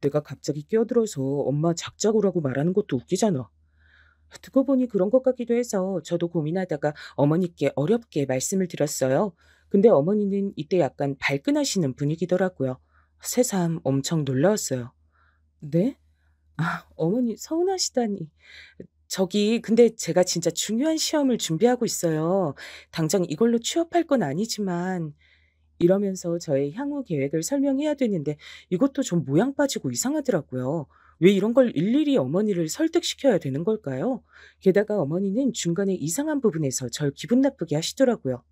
내가 갑자기 끼어들어서 엄마 작자고라고 말하는 것도 웃기잖아. 듣고 보니 그런 것 같기도 해서 저도 고민하다가 어머니께 어렵게 말씀을 드렸어요. 근데 어머니는 이때 약간 발끈하시는 분위기더라고요. 새삼 엄청 놀라웠어요. 네? 아, 어머니 서운하시다니. 저기 근데 제가 진짜 중요한 시험을 준비하고 있어요. 당장 이걸로 취업할 건 아니지만 이러면서 저의 향후 계획을 설명해야 되는데 이것도 좀 모양 빠지고 이상하더라고요. 왜 이런 걸 일일이 어머니를 설득시켜야 되는 걸까요? 게다가 어머니는 중간에 이상한 부분에서 절 기분 나쁘게 하시더라고요.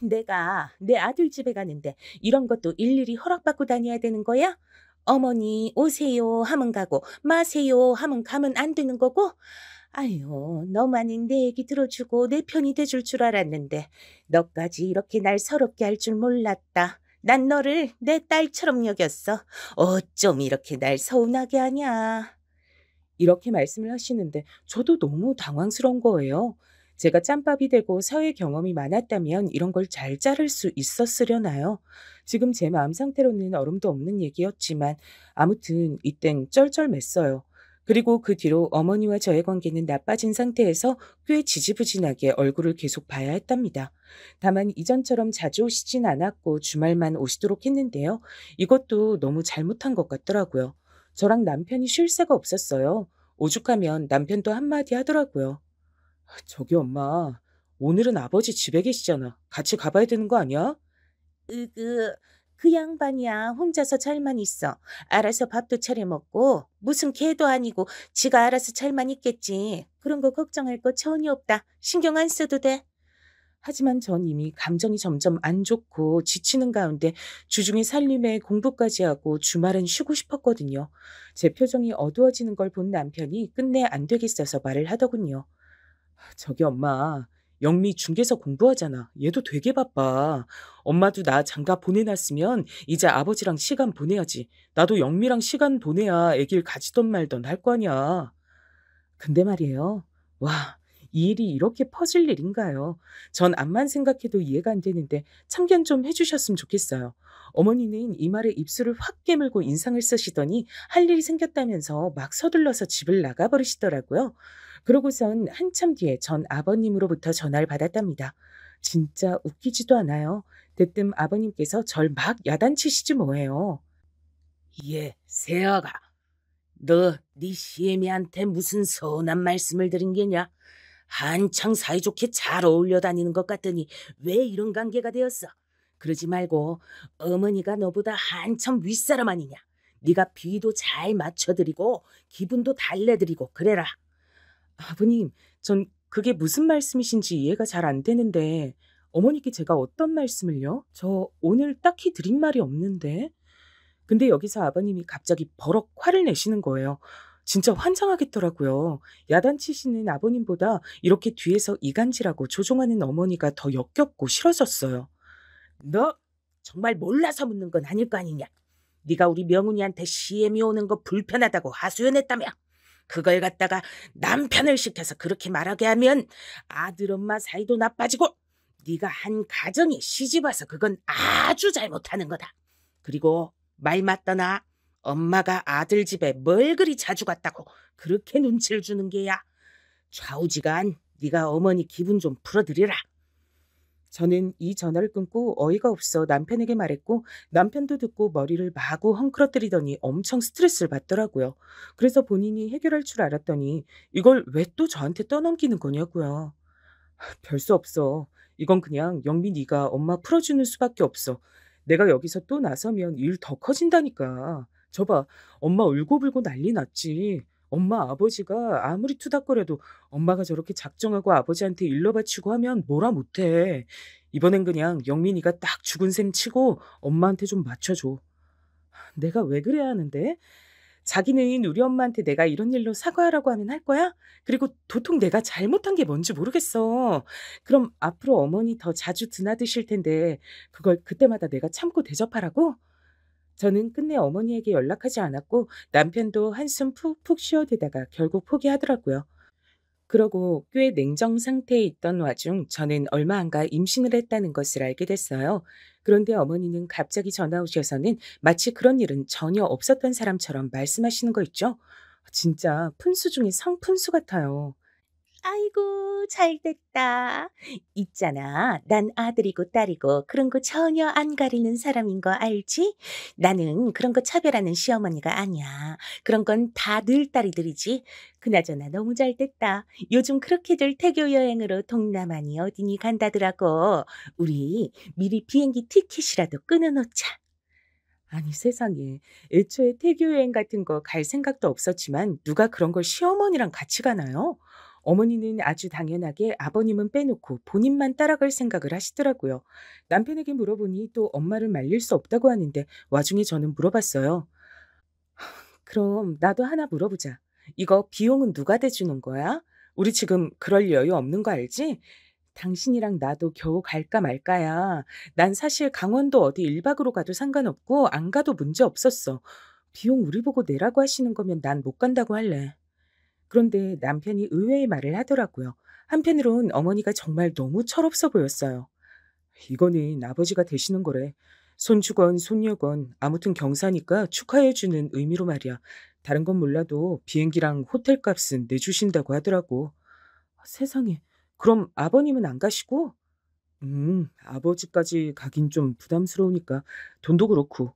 내가 내 아들 집에 가는데 이런 것도 일일이 허락받고 다녀야 되는 거야? 어머니 오세요 하면 가고 마세요 하면 가면 안 되는 거고? 아유, 너만은 내 얘기 들어주고 내 편이 돼줄 줄 알았는데 너까지 이렇게 날 서럽게 할 줄 몰랐다. 난 너를 내 딸처럼 여겼어. 어쩜 이렇게 날 서운하게 하냐. 이렇게 말씀을 하시는데 저도 너무 당황스러운 거예요. 제가 짬밥이 되고 사회 경험이 많았다면 이런 걸 잘 자를 수 있었으려나요? 지금 제 마음 상태로는 얼음도 없는 얘기였지만 아무튼 이땐 쩔쩔맸어요. 그리고 그 뒤로 어머니와 저의 관계는 나빠진 상태에서 꽤 지지부진하게 얼굴을 계속 봐야 했답니다. 다만 이전처럼 자주 오시진 않았고 주말만 오시도록 했는데요. 이것도 너무 잘못한 것 같더라고요. 저랑 남편이 쉴 새가 없었어요. 오죽하면 남편도 한마디 하더라고요. 저기 엄마, 오늘은 아버지 집에 계시잖아. 같이 가봐야 되는 거 아니야? 으그, 그 양반이야. 혼자서 잘만 있어. 알아서 밥도 차려 먹고 무슨 개도 아니고 지가 알아서 잘만 있겠지. 그런 거 걱정할 거 전혀 없다. 신경 안 써도 돼. 하지만 전 이미 감정이 점점 안 좋고 지치는 가운데 주중에 살림에 공부까지 하고 주말엔 쉬고 싶었거든요. 제 표정이 어두워지는 걸 본 남편이 끝내 안 되겠어서 말을 하더군요. 저기 엄마, 영미 중개사 공부하잖아. 얘도 되게 바빠. 엄마도 나 장가 보내놨으면 이제 아버지랑 시간 보내야지. 나도 영미랑 시간 보내야 애길 가지던 말던 할 거 아니야. 근데 말이에요. 와, 이 일이 이렇게 퍼질 일인가요? 전 암만 생각해도 이해가 안 되는데 참견 좀 해주셨으면 좋겠어요. 어머니는 이 말에 입술을 확 깨물고 인상을 쓰시더니 할 일이 생겼다면서 막 서둘러서 집을 나가버리시더라고요. 그러고선 한참 뒤에 전 아버님으로부터 전화를 받았답니다. 진짜 웃기지도 않아요. 대뜸 아버님께서 절 막 야단치시지 뭐예요. 예, 세아가. 너 네 시애미한테 무슨 서운한 말씀을 드린 게냐? 한창 사이좋게 잘 어울려 다니는 것 같더니 왜 이런 관계가 되었어? 그러지 말고 어머니가 너보다 한참 윗사람 아니냐? 네가 비도 잘 맞춰드리고 기분도 달래드리고 그래라. 아버님, 전 그게 무슨 말씀이신지 이해가 잘 안 되는데 어머니께 제가 어떤 말씀을요? 저 오늘 딱히 드린 말이 없는데. 근데 여기서 아버님이 갑자기 버럭 화를 내시는 거예요. 진짜 환장하겠더라고요. 야단치시는 아버님보다 이렇게 뒤에서 이간질하고 조종하는 어머니가 더 역겹고 싫어졌어요. 너 정말 몰라서 묻는 건 아닐 거 아니냐? 네가 우리 명훈이한테 시애미 오는 거 불편하다고 하소연했다며. 그걸 갖다가 남편을 시켜서 그렇게 말하게 하면 아들 엄마 사이도 나빠지고 네가 한 가정이 시집와서 그건 아주 잘못하는 거다. 그리고 말 맞더나 엄마가 아들 집에 뭘 그리 자주 갔다고 그렇게 눈치를 주는 게야. 좌우지간 네가 어머니 기분 좀 풀어드리라. 저는 이 전화를 끊고 어이가 없어 남편에게 말했고 남편도 듣고 머리를 마구 헝클어뜨리더니 엄청 스트레스를 받더라고요. 그래서 본인이 해결할 줄 알았더니 이걸 왜 또 저한테 떠넘기는 거냐고요. 별 수 없어. 이건 그냥 영미 네가 엄마 풀어주는 수밖에 없어. 내가 여기서 또 나서면 일 더 커진다니까. 저봐, 엄마 울고불고 난리 났지. 엄마 아버지가 아무리 투닥거려도 엄마가 저렇게 작정하고 아버지한테 일러 바치고 하면 뭐라 못해. 이번엔 그냥 영민이가 딱 죽은 셈 치고 엄마한테 좀 맞춰줘. 내가 왜 그래야 하는데? 자기는 우리 엄마한테 내가 이런 일로 사과하라고 하면 할 거야? 그리고 도통 내가 잘못한 게 뭔지 모르겠어. 그럼 앞으로 어머니 더 자주 드나드실 텐데 그걸 그때마다 내가 참고 대접하라고? 저는 끝내 어머니에게 연락하지 않았고 남편도 한숨 푹푹 쉬어대다가 결국 포기하더라고요. 그러고 꽤 냉정 상태에 있던 와중 저는 얼마 안 가 임신을 했다는 것을 알게 됐어요. 그런데 어머니는 갑자기 전화 오셔서는 마치 그런 일은 전혀 없었던 사람처럼 말씀하시는 거 있죠? 진짜 푼수 중에 상푼수 같아요. 아이고, 잘 됐다. 있잖아. 난 아들이고 딸이고 그런 거 전혀 안 가리는 사람인 거 알지? 나는 그런 거 차별하는 시어머니가 아니야. 그런 건 다 늘 딸이들이지. 그나저나 너무 잘 됐다. 요즘 그렇게들 태교 여행으로 동남아니 어디니 간다더라고. 우리 미리 비행기 티켓이라도 끊어놓자. 아니 세상에. 애초에 태교 여행 같은 거 갈 생각도 없었지만 누가 그런 걸 시어머니랑 같이 가나요? 어머니는 아주 당연하게 아버님은 빼놓고 본인만 따라갈 생각을 하시더라고요. 남편에게 물어보니 또 엄마를 말릴 수 없다고 하는데 와중에 저는 물어봤어요. 그럼 나도 하나 물어보자. 이거 비용은 누가 대주는 거야? 우리 지금 그럴 여유 없는 거 알지? 당신이랑 나도 겨우 갈까 말까야. 난 사실 강원도 어디 1박으로 가도 상관없고 안 가도 문제 없었어. 비용 우리 보고 내라고 하시는 거면 난 못 간다고 할래. 그런데 남편이 의외의 말을 하더라고요. 한편으론 어머니가 정말 너무 철없어 보였어요. 이거는 아버지가 되시는 거래. 손주건 손녀건 아무튼 경사니까 축하해주는 의미로 말이야. 다른 건 몰라도 비행기랑 호텔 값은 내주신다고 하더라고. 세상에. 그럼 아버님은 안 가시고? 아버지까지 가긴 좀 부담스러우니까 돈도 그렇고.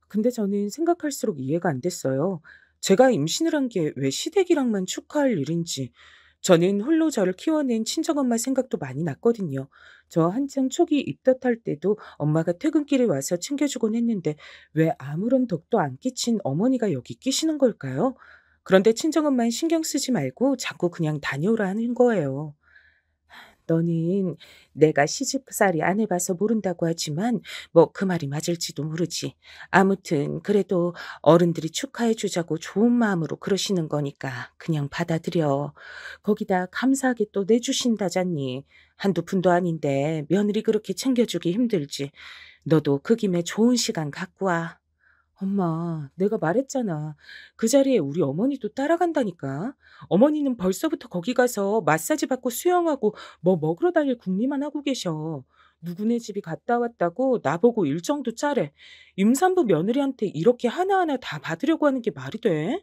근데 저는 생각할수록 이해가 안 됐어요. 제가 임신을 한 게 왜 시댁이랑만 축하할 일인지. 저는 홀로 저를 키워낸 친정엄마 생각도 많이 났거든요. 저 한창 초기 입덧할 때도 엄마가 퇴근길에 와서 챙겨주곤 했는데 왜 아무런 덕도 안 끼친 어머니가 여기 끼시는 걸까요? 그런데 친정엄마는 신경 쓰지 말고 자꾸 그냥 다녀오라 하는 거예요. 너는 내가 시집살이 안 해봐서 모른다고 하지만 뭐 그 말이 맞을지도 모르지. 아무튼 그래도 어른들이 축하해 주자고 좋은 마음으로 그러시는 거니까 그냥 받아들여. 거기다 감사하게 또 내주신다잖니. 한두 푼도 아닌데 며느리 그렇게 챙겨주기 힘들지. 너도 그 김에 좋은 시간 갖고 와. 엄마, 내가 말했잖아. 그 자리에 우리 어머니도 따라간다니까. 어머니는 벌써부터 거기 가서 마사지 받고 수영하고 뭐 먹으러 다닐 궁리만 하고 계셔. 누구네 집이 갔다 왔다고 나보고 일정도 짜래. 임산부 며느리한테 이렇게 하나하나 다 받으려고 하는 게 말이 돼?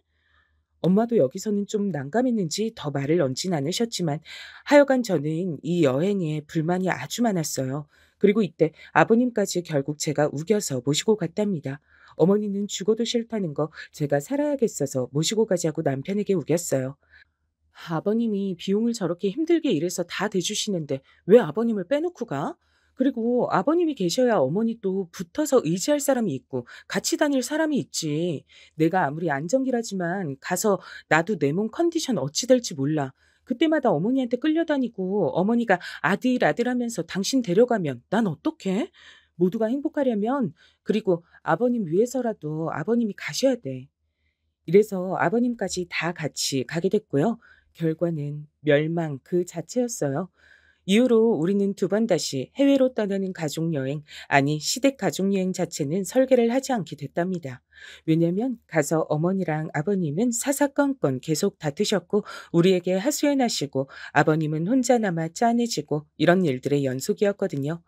엄마도 여기서는 좀 난감했는지 더 말을 얹진 않으셨지만 하여간 저는 이 여행에 불만이 아주 많았어요. 그리고 이때 아버님까지 결국 제가 우겨서 모시고 갔답니다. 어머니는 죽어도 싫다는 거 제가 살아야겠어서 모시고 가자고 남편에게 우겼어요. 아버님이 비용을 저렇게 힘들게 일해서 다 대주시는데 왜 아버님을 빼놓고 가? 그리고 아버님이 계셔야 어머니 또 붙어서 의지할 사람이 있고 같이 다닐 사람이 있지. 내가 아무리 안정기라지만 가서 나도 내 몸 컨디션 어찌 될지 몰라. 그때마다 어머니한테 끌려다니고 어머니가 아들 아들 하면서 당신 데려가면 난 어떡해? 모두가 행복하려면 그리고 아버님 위해서라도 아버님이 가셔야 돼. 이래서 아버님까지 다 같이 가게 됐고요. 결과는 멸망 그 자체였어요. 이후로 우리는 두 번 다시 해외로 떠나는 가족여행, 아니 시댁 가족여행 자체는 설계를 하지 않게 됐답니다. 왜냐면 가서 어머니랑 아버님은 사사건건 계속 다투셨고 우리에게 하소연하시고 아버님은 혼자 남아 짠해지고 이런 일들의 연속이었거든요.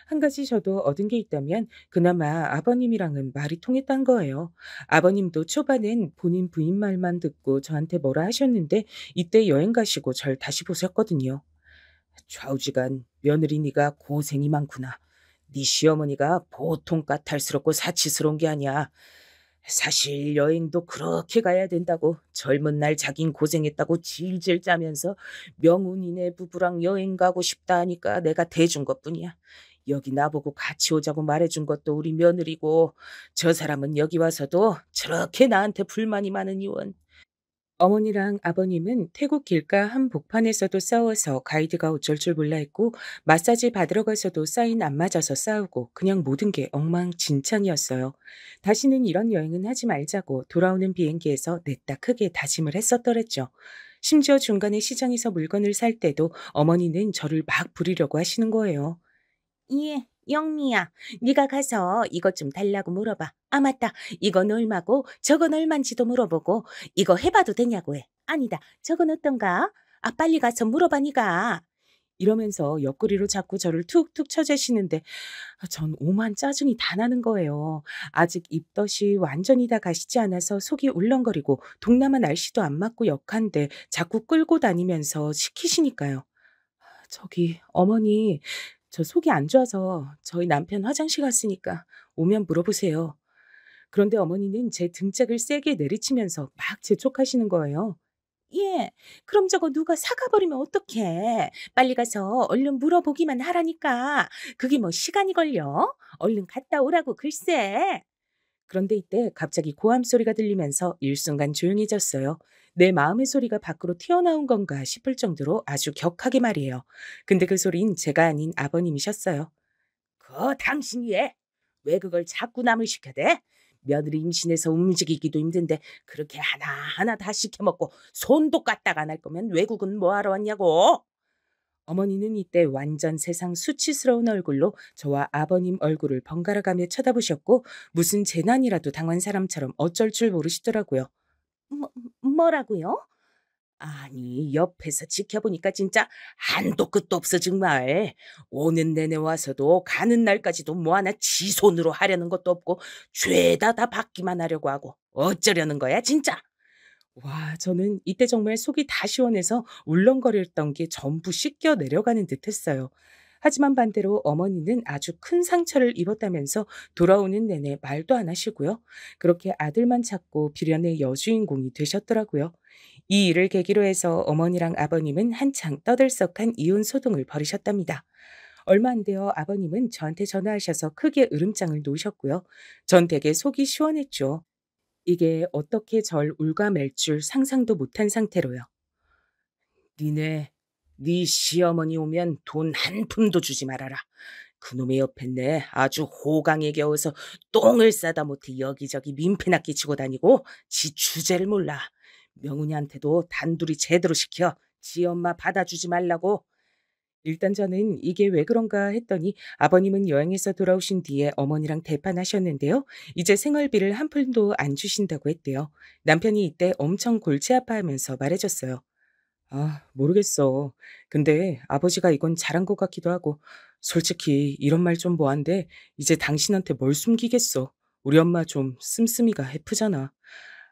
한 가지 저도 얻은 게 있다면 그나마 아버님이랑은 말이 통했단 거예요. 아버님도 초반엔 본인 부인 말만 듣고 저한테 뭐라 하셨는데 이때 여행 가시고 절 다시 보셨거든요. 좌우지간 며느리니가 고생이 많구나. 네 시어머니가 보통 까탈스럽고 사치스러운 게 아니야. 사실 여행도 그렇게 가야 된다고 젊은 날 자긴 고생했다고 질질 짜면서 명운이네 부부랑 여행 가고 싶다 하니까 내가 대준 것뿐이야. 여기 나보고 같이 오자고 말해준 것도 우리 며느리고 저 사람은 여기 와서도 저렇게 나한테 불만이 많은 이유는 어머니랑 아버님은 태국 길가 한복판에서도 싸워서 가이드가 어쩔 줄 몰라 했고 마사지 받으러 가서도 사인 안 맞아서 싸우고 그냥 모든 게 엉망진창이었어요. 다시는 이런 여행은 하지 말자고 돌아오는 비행기에서 냈다 크게 다짐을 했었더랬죠. 심지어 중간에 시장에서 물건을 살 때도 어머니는 저를 막 부리려고 하시는 거예요. 예, 영미야. 네가 가서 이것 좀 달라고 물어봐. 아, 맞다. 이건 얼마고 저건 얼만지도 물어보고 이거 해봐도 되냐고 해. 아니다. 저건 어떤가? 아, 빨리 가서 물어봐 니가. 이러면서 옆구리로 자꾸 저를 툭툭 쳐재시는데 전 오만 짜증이 다 나는 거예요. 아직 입덧이 완전히 다 가시지 않아서 속이 울렁거리고 동남아 날씨도 안 맞고 역한데 자꾸 끌고 다니면서 시키시니까요. 저기 어머니 저 속이 안 좋아서 저희 남편 화장실 갔으니까 오면 물어보세요. 그런데 어머니는 제 등짝을 세게 내리치면서 막 재촉하시는 거예요. 예, 그럼 저거 누가 사가버리면 어떡해. 빨리 가서 얼른 물어보기만 하라니까. 그게 뭐 시간이 걸려? 얼른 갔다 오라고 글쎄. 그런데 이때 갑자기 고함 소리가 들리면서 일순간 조용해졌어요. 내 마음의 소리가 밖으로 튀어나온 건가 싶을 정도로 아주 격하게 말이에요. 근데 그 소린 제가 아닌 아버님이셨어요. 당신이 해? 왜 그걸 자꾸 남을 시켜대? 며느리 임신해서 움직이기도 힘든데 그렇게 하나하나 다 시켜먹고 손도 까딱 안 할 거면 외국은 뭐하러 왔냐고. 어머니는 이때 완전 세상 수치스러운 얼굴로 저와 아버님 얼굴을 번갈아 가며 쳐다보셨고 무슨 재난이라도 당한 사람처럼 어쩔 줄 모르시더라고요. 뭐라고요? 아니, 옆에서 지켜보니까 진짜 한도 끝도 없어 정말. 오는 내내 와서도 가는 날까지도 뭐 하나 지 손으로 하려는 것도 없고 죄다 다 받기만 하려고 하고 어쩌려는 거야 진짜. 와, 저는 이때 정말 속이 다 시원해서 울렁거렸던 게 전부 씻겨 내려가는 듯했어요. 하지만 반대로 어머니는 아주 큰 상처를 입었다면서 돌아오는 내내 말도 안 하시고요. 그렇게 아들만 찾고 비련의 여주인공이 되셨더라고요. 이 일을 계기로 해서 어머니랑 아버님은 한창 떠들썩한 이혼 소동을 벌이셨답니다. 얼마 안 되어 아버님은 저한테 전화하셔서 크게 으름장을 놓으셨고요. 전 되게 속이 시원했죠. 이게 어떻게 절 울가맬 줄 상상도 못한 상태로요. 니네, 네 시어머니 오면 돈 한 푼도 주지 말아라. 그놈의 옆에 아주 호강에 겨워서 똥을 싸다 못해 여기저기 민폐나 끼치고 다니고 지 주제를 몰라. 명훈이한테도 단둘이 제대로 시켜. 지 엄마 받아주지 말라고. 일단 저는 이게 왜 그런가 했더니 아버님은 여행에서 돌아오신 뒤에 어머니랑 대판하셨는데요. 이제 생활비를 한 푼도 안 주신다고 했대요. 남편이 이때 엄청 골치 아파하면서 말해줬어요. 아, 모르겠어. 근데 아버지가 이건 잘한 것 같기도 하고 솔직히 이런 말 좀 뭐한데 이제 당신한테 뭘 숨기겠어. 우리 엄마 좀 씀씀이가 해프잖아.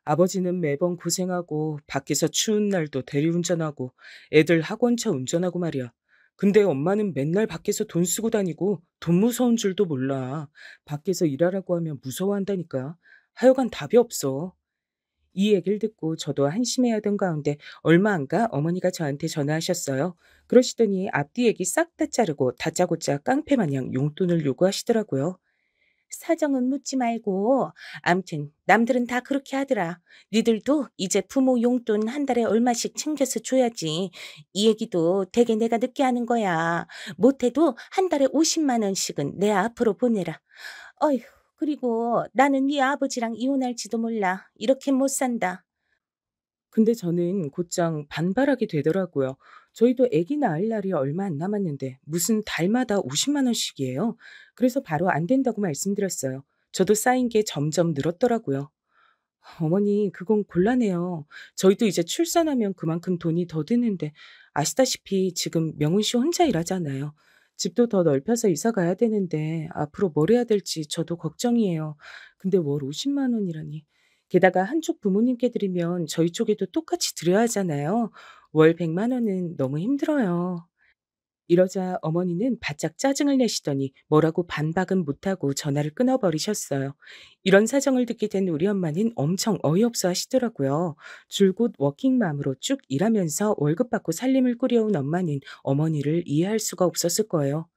아버지는 매번 고생하고 밖에서 추운 날도 대리운전하고 애들 학원차 운전하고 말이야. 근데 엄마는 맨날 밖에서 돈 쓰고 다니고 돈 무서운 줄도 몰라. 밖에서 일하라고 하면 무서워한다니까. 하여간 답이 없어. 이 얘기를 듣고 저도 한심해하던 가운데 얼마 안 가 어머니가 저한테 전화하셨어요. 그러시더니 앞뒤 얘기 싹 다 자르고 다짜고짜 깡패 마냥 용돈을 요구하시더라고요. 사정은 묻지 말고 암튼 남들은 다 그렇게 하더라. 니들도 이제 부모 용돈 한 달에 얼마씩 챙겨서 줘야지. 이 얘기도 되게 내가 늦게 하는 거야. 못해도 한 달에 50만 원씩은 내 앞으로 보내라. 어휴, 그리고 나는 네 아버지랑 이혼할지도 몰라. 이렇게 못 산다. 근데 저는 곧장 반발하게 되더라고요. 저희도 아기 낳을 날이 얼마 안 남았는데 무슨 달마다 50만 원씩이에요. 그래서 바로 안 된다고 말씀드렸어요. 저도 쌓인 게 점점 늘었더라고요. 어머니, 그건 곤란해요. 저희도 이제 출산하면 그만큼 돈이 더 드는데 아시다시피 지금 명훈 씨 혼자 일하잖아요. 집도 더 넓혀서 이사 가야 되는데 앞으로 뭘 해야 될지 저도 걱정이에요. 근데 월 50만 원이라니. 게다가 한쪽 부모님께 드리면 저희 쪽에도 똑같이 드려야 하잖아요. 월 100만 원은 너무 힘들어요. 이러자 어머니는 바짝 짜증을 내시더니 뭐라고 반박은 못하고 전화를 끊어버리셨어요. 이런 사정을 듣게 된 우리 엄마는 엄청 어이없어 하시더라고요. 줄곧 워킹맘으로 쭉 일하면서 월급 받고 살림을 꾸려온 엄마는 어머니를 이해할 수가 없었을 거예요.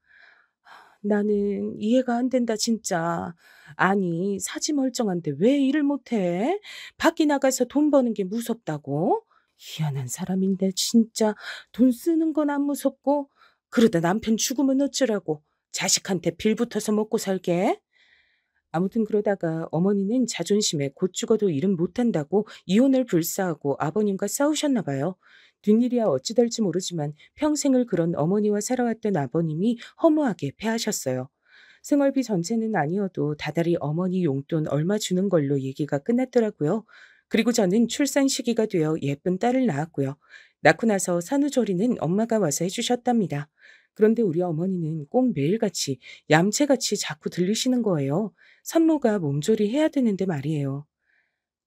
나는 이해가 안 된다, 진짜. 아니, 사지 멀쩡한데 왜 일을 못해? 밖에 나가서 돈 버는 게 무섭다고? 희한한 사람인데, 진짜. 돈 쓰는 건 안 무섭고, 그러다 남편 죽으면 어쩌라고. 자식한테 빌 붙어서 먹고 살게. 아무튼 그러다가 어머니는 자존심에 곧 죽어도 일은 못한다고 이혼을 불사하고 아버님과 싸우셨나 봐요. 뒷일이야 어찌 될지 모르지만 평생을 그런 어머니와 살아왔던 아버님이 허무하게 패하셨어요. 생활비 전체는 아니어도 다달이 어머니 용돈 얼마 주는 걸로 얘기가 끝났더라고요. 그리고 저는 출산 시기가 되어 예쁜 딸을 낳았고요. 낳고 나서 산후조리는 엄마가 와서 해주셨답니다. 그런데 우리 어머니는 꼭 매일같이 얌체같이 자꾸 들리시는 거예요. 산모가 몸조리 해야 되는데 말이에요.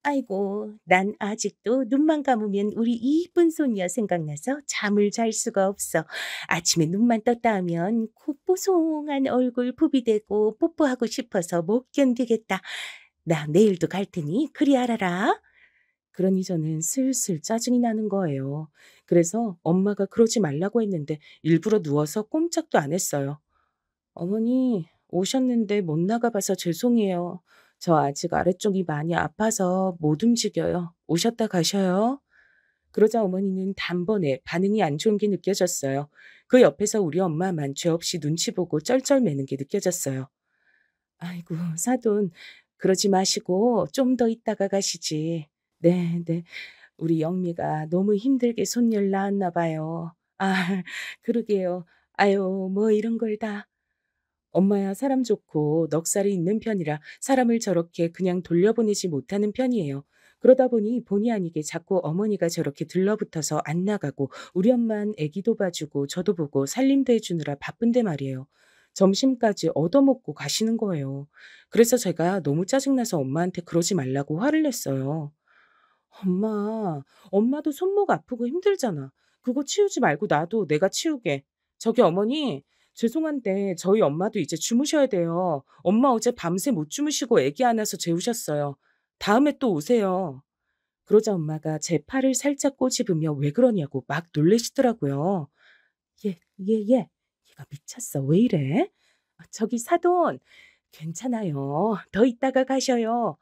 아이고, 난 아직도 눈만 감으면 우리 이쁜 손녀 생각나서 잠을 잘 수가 없어. 아침에 눈만 떴다 하면 콧보송한 얼굴 부비대고 뽀뽀하고 싶어서 못 견디겠다. 나 내일도 갈 테니 그리 알아라. 그러니 저는 슬슬 짜증이 나는 거예요. 그래서 엄마가 그러지 말라고 했는데 일부러 누워서 꼼짝도 안 했어요. 어머니, 오셨는데 못 나가봐서 죄송해요. 저 아직 아래쪽이 많이 아파서 못 움직여요. 오셨다 가셔요. 그러자 어머니는 단번에 반응이 안 좋은 게 느껴졌어요. 그 옆에서 우리 엄마만 죄 없이 눈치 보고 쩔쩔매는 게 느껴졌어요. 아이고, 사돈, 그러지 마시고 좀 더 있다가 가시지. 네, 네. 우리 영미가 너무 힘들게 손녀를 낳았나 봐요. 아, 그러게요. 아유, 뭐 이런 걸 다. 엄마야 사람 좋고 넉살이 있는 편이라 사람을 저렇게 그냥 돌려보내지 못하는 편이에요. 그러다 보니 본의 아니게 자꾸 어머니가 저렇게 들러붙어서 안 나가고 우리 엄만 애기도 봐주고 저도 보고 살림도 해주느라 바쁜데 말이에요. 점심까지 얻어먹고 가시는 거예요. 그래서 제가 너무 짜증나서 엄마한테 그러지 말라고 화를 냈어요. 엄마, 엄마도 손목 아프고 힘들잖아. 그거 치우지 말고 놔도 내가 치우게. 저기 어머니, 죄송한데 저희 엄마도 이제 주무셔야 돼요. 엄마 어제 밤새 못 주무시고 애기 안아서 재우셨어요. 다음에 또 오세요. 그러자 엄마가 제 팔을 살짝 꼬집으며 왜 그러냐고 막 놀래시더라고요. 얘, 얘가 미쳤어. 왜 이래? 저기 사돈, 괜찮아요. 더 있다가 가셔요.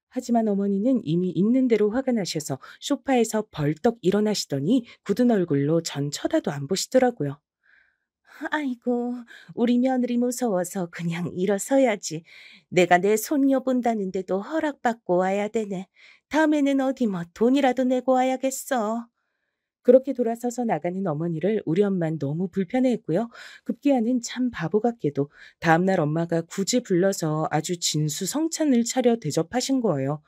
하지만 어머니는 이미 있는 대로 화가 나셔서 소파에서 벌떡 일어나시더니 굳은 얼굴로 전 쳐다도 안 보시더라고요. 아이고, 우리 며느리 무서워서 그냥 일어서야지. 내가 내 손녀 본다는데도 허락받고 와야 되네. 다음에는 어디 뭐 돈이라도 내고 와야겠어. 그렇게 돌아서서 나가는 어머니를 우리 엄만 너무 불편해했고요. 급기야는 참 바보 같게도 다음날 엄마가 굳이 불러서 아주 진수성찬을 차려 대접하신 거예요.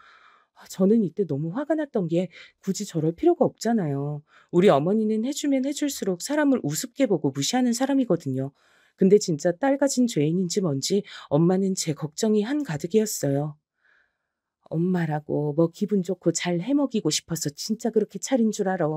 저는 이때 너무 화가 났던 게 굳이 저럴 필요가 없잖아요. 우리 어머니는 해주면 해줄수록 사람을 우습게 보고 무시하는 사람이거든요. 근데 진짜 딸 가진 죄인인지 뭔지 엄마는 제 걱정이 한가득이었어요. 엄마라고 뭐 기분 좋고 잘 해먹이고 싶어서 진짜 그렇게 차린 줄 알아?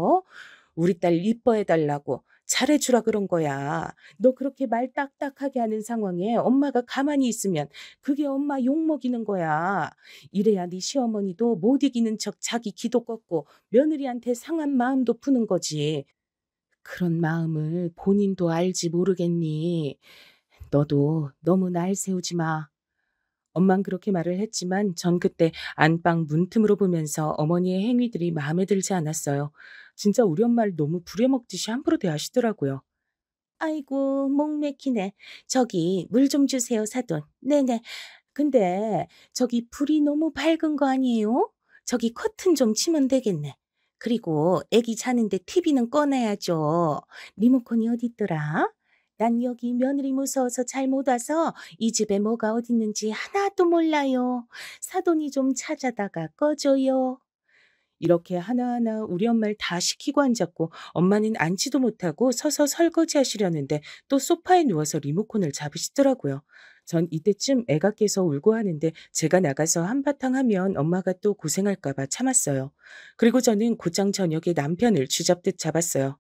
우리 딸 이뻐해달라고 잘해주라 그런 거야. 너 그렇게 말 딱딱하게 하는 상황에 엄마가 가만히 있으면 그게 엄마 욕먹이는 거야. 이래야 네 시어머니도 못 이기는 척 자기 기도 꺾고 며느리한테 상한 마음도 푸는 거지. 그런 마음을 본인도 알지 모르겠니? 너도 너무 날 세우지 마. 엄만 그렇게 말을 했지만 전 그때 안방 문틈으로 보면서 어머니의 행위들이 마음에 들지 않았어요. 진짜 우리 엄마를 너무 부려먹듯이 함부로 대하시더라고요. 아이고, 목 맥히네. 저기 물 좀 주세요, 사돈. 네네. 근데 저기 불이 너무 밝은 거 아니에요? 저기 커튼 좀 치면 되겠네. 그리고 애기 자는데 TV는 꺼놔야죠. 리모컨이 어디 있더라? 난 여기 며느리 무서워서 잘 못 와서 이 집에 뭐가 어딨는지 하나도 몰라요. 사돈이 좀 찾아다가 꺼줘요. 이렇게 하나하나 우리 엄마를 다 시키고 앉았고 엄마는 앉지도 못하고 서서 설거지 하시려는데 또 소파에 누워서 리모컨을 잡으시더라고요. 전 이때쯤 애가 깨서 울고 하는데 제가 나가서 한바탕 하면 엄마가 또 고생할까 봐 참았어요. 그리고 저는 곧장 저녁에 남편을 쥐잡듯 잡았어요.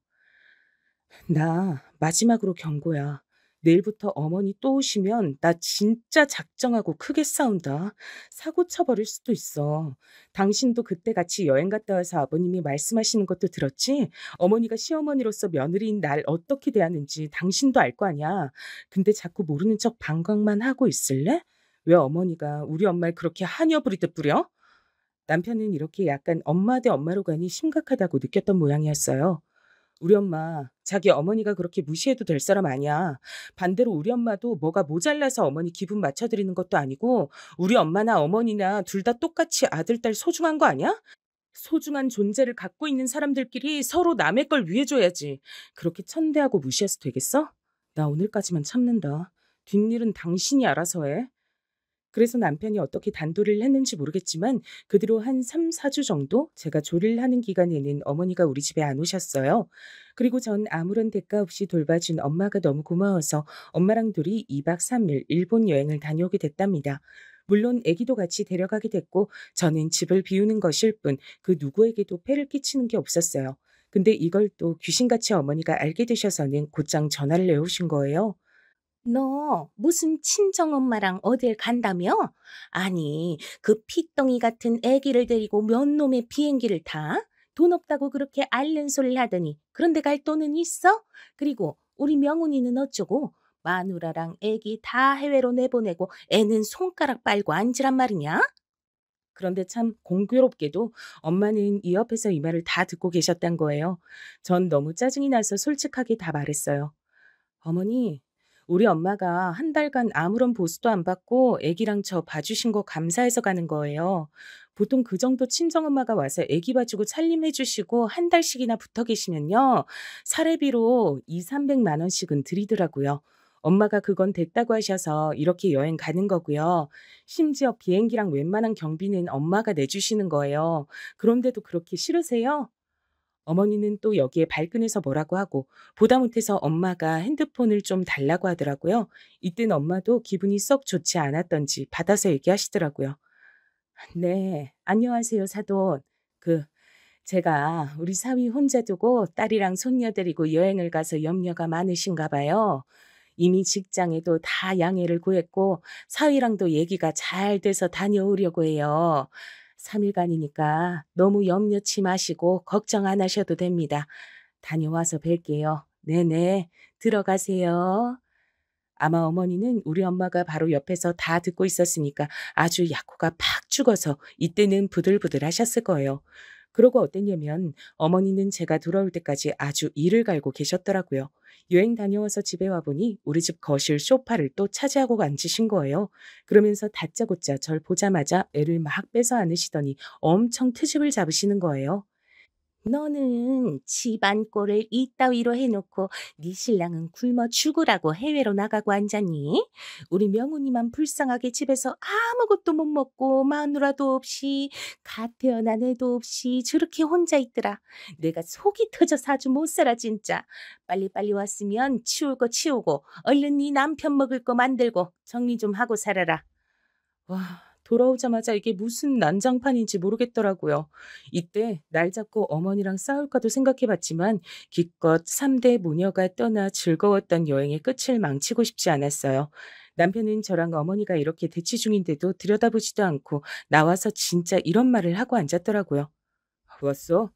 나 마지막으로 경고야. 내일부터 어머니 또 오시면 나 진짜 작정하고 크게 싸운다. 사고 쳐버릴 수도 있어. 당신도 그때 같이 여행 갔다 와서 아버님이 말씀하시는 것도 들었지? 어머니가 시어머니로서 며느리인 날 어떻게 대하는지 당신도 알 거 아니야. 근데 자꾸 모르는 척 방광만 하고 있을래? 왜 어머니가 우리 엄마를 그렇게 한여 부리듯 부려? 남편은 이렇게 약간 엄마 대 엄마로 가니 심각하다고 느꼈던 모양이었어요. 우리 엄마, 자기 어머니가 그렇게 무시해도 될 사람 아니야. 반대로 우리 엄마도 뭐가 모자라서 어머니 기분 맞춰드리는 것도 아니고 우리 엄마나 어머니나 둘 다 똑같이 아들, 딸 소중한 거 아니야? 소중한 존재를 갖고 있는 사람들끼리 서로 남의 걸 위해줘야지. 그렇게 천대하고 무시해서 되겠어? 나 오늘까지만 참는다. 뒷일은 당신이 알아서 해. 그래서 남편이 어떻게 단도리를 했는지 모르겠지만 그 뒤로 한 3-4주 정도 제가 조리를 하는 기간에는 어머니가 우리 집에 안 오셨어요. 그리고 전 아무런 대가 없이 돌봐준 엄마가 너무 고마워서 엄마랑 둘이 2박 3일 일본 여행을 다녀오게 됐답니다. 물론 아기도 같이 데려가게 됐고 저는 집을 비우는 것일 뿐 그 누구에게도 폐를 끼치는 게 없었어요. 근데 이걸 또 귀신같이 어머니가 알게 되셔서는 곧장 전화를 내오신 거예요. 너 무슨 친정엄마랑 어딜 간다며? 아니, 그 피덩이 같은 애기를 데리고 몇 놈의 비행기를 타? 돈 없다고 그렇게 앓는 소리를 하더니 그런데 갈 돈은 있어? 그리고 우리 명훈이는 어쩌고? 마누라랑 애기 다 해외로 내보내고 애는 손가락 빨고 앉으란 말이냐? 그런데 참 공교롭게도 엄마는 이 옆에서 이 말을 다 듣고 계셨단 거예요. 전 너무 짜증이 나서 솔직하게 다 말했어요. 어머니, 우리 엄마가 한 달간 아무런 보수도 안 받고 애기랑 저 봐주신 거 감사해서 가는 거예요. 보통 그 정도 친정엄마가 와서 애기 봐주고 살림해 주시고 한 달씩이나 붙어 계시면요. 사례비로 2-300만 원씩은 드리더라고요. 엄마가 그건 됐다고 하셔서 이렇게 여행 가는 거고요. 심지어 비행기랑 웬만한 경비는 엄마가 내주시는 거예요. 그런데도 그렇게 싫으세요? 어머니는 또 여기에 발끈해서 뭐라고 하고 보다 못해서 엄마가 핸드폰을 좀 달라고 하더라고요. 이땐 엄마도 기분이 썩 좋지 않았던지 받아서 얘기하시더라고요. 네, 안녕하세요, 사돈. 제가 우리 사위 혼자 두고 딸이랑 손녀 데리고 여행을 가서 염려가 많으신가 봐요. 이미 직장에도 다 양해를 구했고 사위랑도 얘기가 잘 돼서 다녀오려고 해요. 3일간이니까 너무 염려치 마시고 걱정 안 하셔도 됩니다. 다녀와서 뵐게요. 네네, 들어가세요. 아마 어머니는 우리 엄마가 바로 옆에서 다 듣고 있었으니까 아주 약호가 팍 죽어서 이때는 부들부들 하셨을 거예요. 그러고 어땠냐면 어머니는 제가 돌아올 때까지 아주 이를 갈고 계셨더라고요. 여행 다녀와서 집에 와보니 우리 집 거실 소파를 또 차지하고 앉으신 거예요. 그러면서 다짜고짜 절 보자마자 애를 막 빼서 안으시더니 엄청 트집을 잡으시는 거예요. 너는 집안 꼴을 이따위로 해놓고 네 신랑은 굶어 죽으라고 해외로 나가고 앉았니? 우리 명훈이만 불쌍하게 집에서 아무것도 못 먹고 마누라도 없이 갓 태어난 애도 없이 저렇게 혼자 있더라. 내가 속이 터져서 아주 못 살아 진짜. 빨리빨리 왔으면 치울 거 치우고 얼른 네 남편 먹을 거 만들고 정리 좀 하고 살아라. 와, 돌아오자마자 이게 무슨 난장판인지 모르겠더라고요. 이때 날 잡고 어머니랑 싸울까도 생각해봤지만 기껏 3대 모녀가 떠나 즐거웠던 여행의 끝을 망치고 싶지 않았어요. 남편은 저랑 어머니가 이렇게 대치 중인데도 들여다보지도 않고 나와서 진짜 이런 말을 하고 앉았더라고요. 왔어?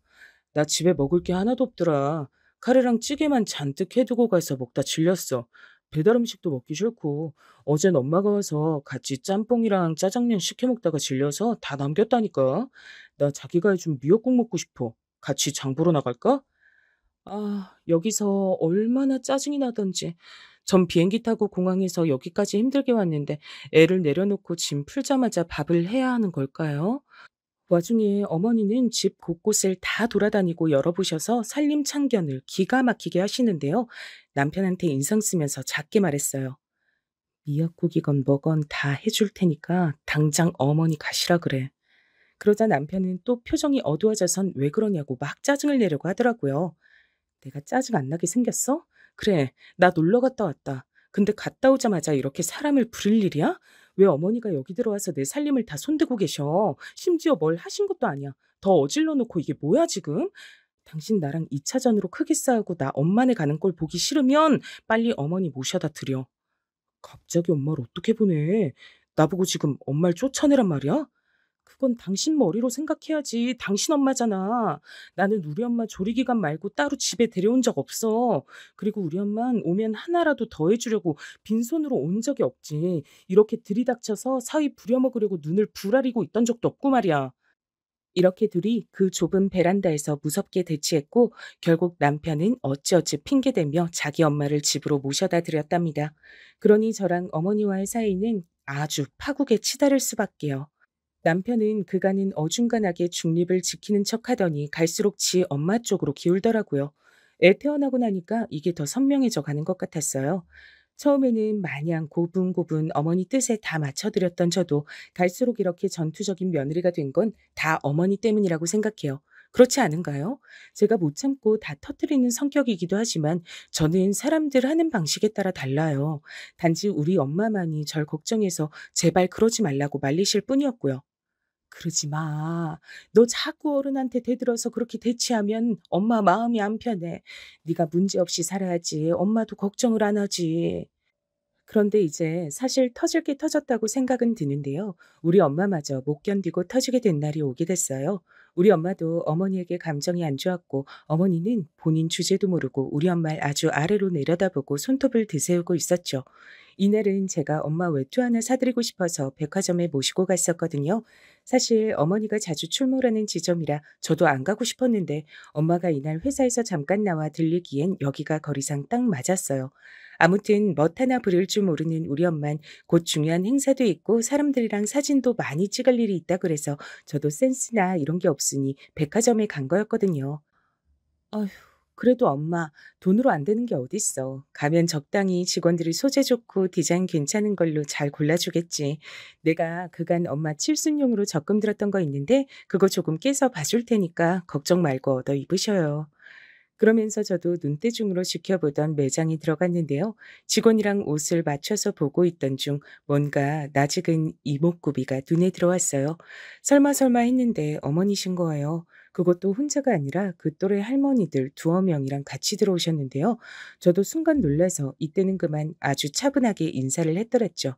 나 집에 먹을 게 하나도 없더라. 카레랑 찌개만 잔뜩 해두고 가서 먹다 질렸어. 배달 음식도 먹기 싫고 어젠 엄마가 와서 같이 짬뽕이랑 짜장면 시켜 먹다가 질려서 다 남겼다니까. 나 자기가 해준 미역국 먹고 싶어. 같이 장 보러 나갈까? 아, 여기서 얼마나 짜증이 나던지. 전 비행기 타고 공항에서 여기까지 힘들게 왔는데 애를 내려놓고 짐 풀자마자 밥을 해야 하는 걸까요? 와중에 어머니는 집 곳곳을 다 돌아다니고 열어보셔서 살림 참견을 기가 막히게 하시는데요. 남편한테 인상 쓰면서 작게 말했어요. 미역국이건 뭐건 다 해줄 테니까 당장 어머니 가시라 그래. 그러자 남편은 또 표정이 어두워져선 왜 그러냐고 막 짜증을 내려고 하더라고요. 내가 짜증 안 나게 생겼어? 그래, 나 놀러 갔다 왔다. 근데 갔다 오자마자 이렇게 사람을 부릴 일이야? 왜 어머니가 여기 들어와서 내 살림을 다 손대고 계셔? 심지어 뭘 하신 것도 아니야. 더 어질러 놓고 이게 뭐야 지금? 당신 나랑 2차전으로 크게 싸우고 나 엄마네 가는 꼴 보기 싫으면 빨리 어머니 모셔다 드려. 갑자기 엄마를 어떻게 보내? 나보고 지금 엄마를 쫓아내란 말이야? 그건 당신 머리로 생각해야지. 당신 엄마잖아. 나는 우리 엄마 조리기간 말고 따로 집에 데려온 적 없어. 그리고 우리 엄만 오면 하나라도 더 해주려고 빈손으로 온 적이 없지. 이렇게 들이닥쳐서 사위 부려먹으려고 눈을 부라리고 있던 적도 없고 말이야. 이렇게 둘이 그 좁은 베란다에서 무섭게 대치했고 결국 남편은 어찌어찌 핑계대며 자기 엄마를 집으로 모셔다 드렸답니다. 그러니 저랑 어머니와의 사이는 아주 파국에 치달을 수밖에요. 남편은 그간은 어중간하게 중립을 지키는 척하더니 갈수록 지 엄마 쪽으로 기울더라고요. 애 태어나고 나니까 이게 더 선명해져 가는 것 같았어요. 처음에는 마냥 고분고분 어머니 뜻에 다 맞춰드렸던 저도 갈수록 이렇게 전투적인 며느리가 된 건 다 어머니 때문이라고 생각해요. 그렇지 않은가요? 제가 못 참고 다 터뜨리는 성격이기도 하지만 저는 사람들 하는 방식에 따라 달라요. 단지 우리 엄마만이 절 걱정해서 제발 그러지 말라고 말리실 뿐이었고요. 그러지 마. 너 자꾸 어른한테 대들어서 그렇게 대치하면 엄마 마음이 안 편해. 네가 문제없이 살아야지. 엄마도 걱정을 안 하지. 그런데 이제 사실 터질 게 터졌다고 생각은 드는데요. 우리 엄마마저 못 견디고 터지게 된 날이 오게 됐어요. 우리 엄마도 어머니에게 감정이 안 좋았고 어머니는 본인 주제도 모르고 우리 엄마를 아주 아래로 내려다보고 손톱을 드세우고 있었죠. 이날은 제가 엄마 외투 하나 사드리고 싶어서 백화점에 모시고 갔었거든요. 사실 어머니가 자주 출몰하는 지점이라 저도 안 가고 싶었는데 엄마가 이날 회사에서 잠깐 나와 들리기엔 여기가 거리상 딱 맞았어요. 아무튼 멋 하나 부릴 줄 모르는 우리 엄만 곧 중요한 행사도 있고 사람들이랑 사진도 많이 찍을 일이 있다 그래서 저도 센스나 이런 게 없으니 백화점에 간 거였거든요. 어휴, 그래도 엄마 돈으로 안 되는 게 어딨어. 가면 적당히 직원들이 소재 좋고 디자인 괜찮은 걸로 잘 골라주겠지. 내가 그간 엄마 칠순용으로 적금 들었던 거 있는데 그거 조금 깨서 봐줄 테니까 걱정 말고 얻어 입으셔요. 그러면서 저도 눈대중으로 지켜보던 매장에 들어갔는데요. 직원이랑 옷을 맞춰서 보고 있던 중 뭔가 낯익은 이목구비가 눈에 들어왔어요. 설마 했는데 어머니신 거예요. 그것도 혼자가 아니라 그 또래 할머니들 두어 명이랑 같이 들어오셨는데요. 저도 순간 놀라서 이때는 그만 아주 차분하게 인사를 했더랬죠.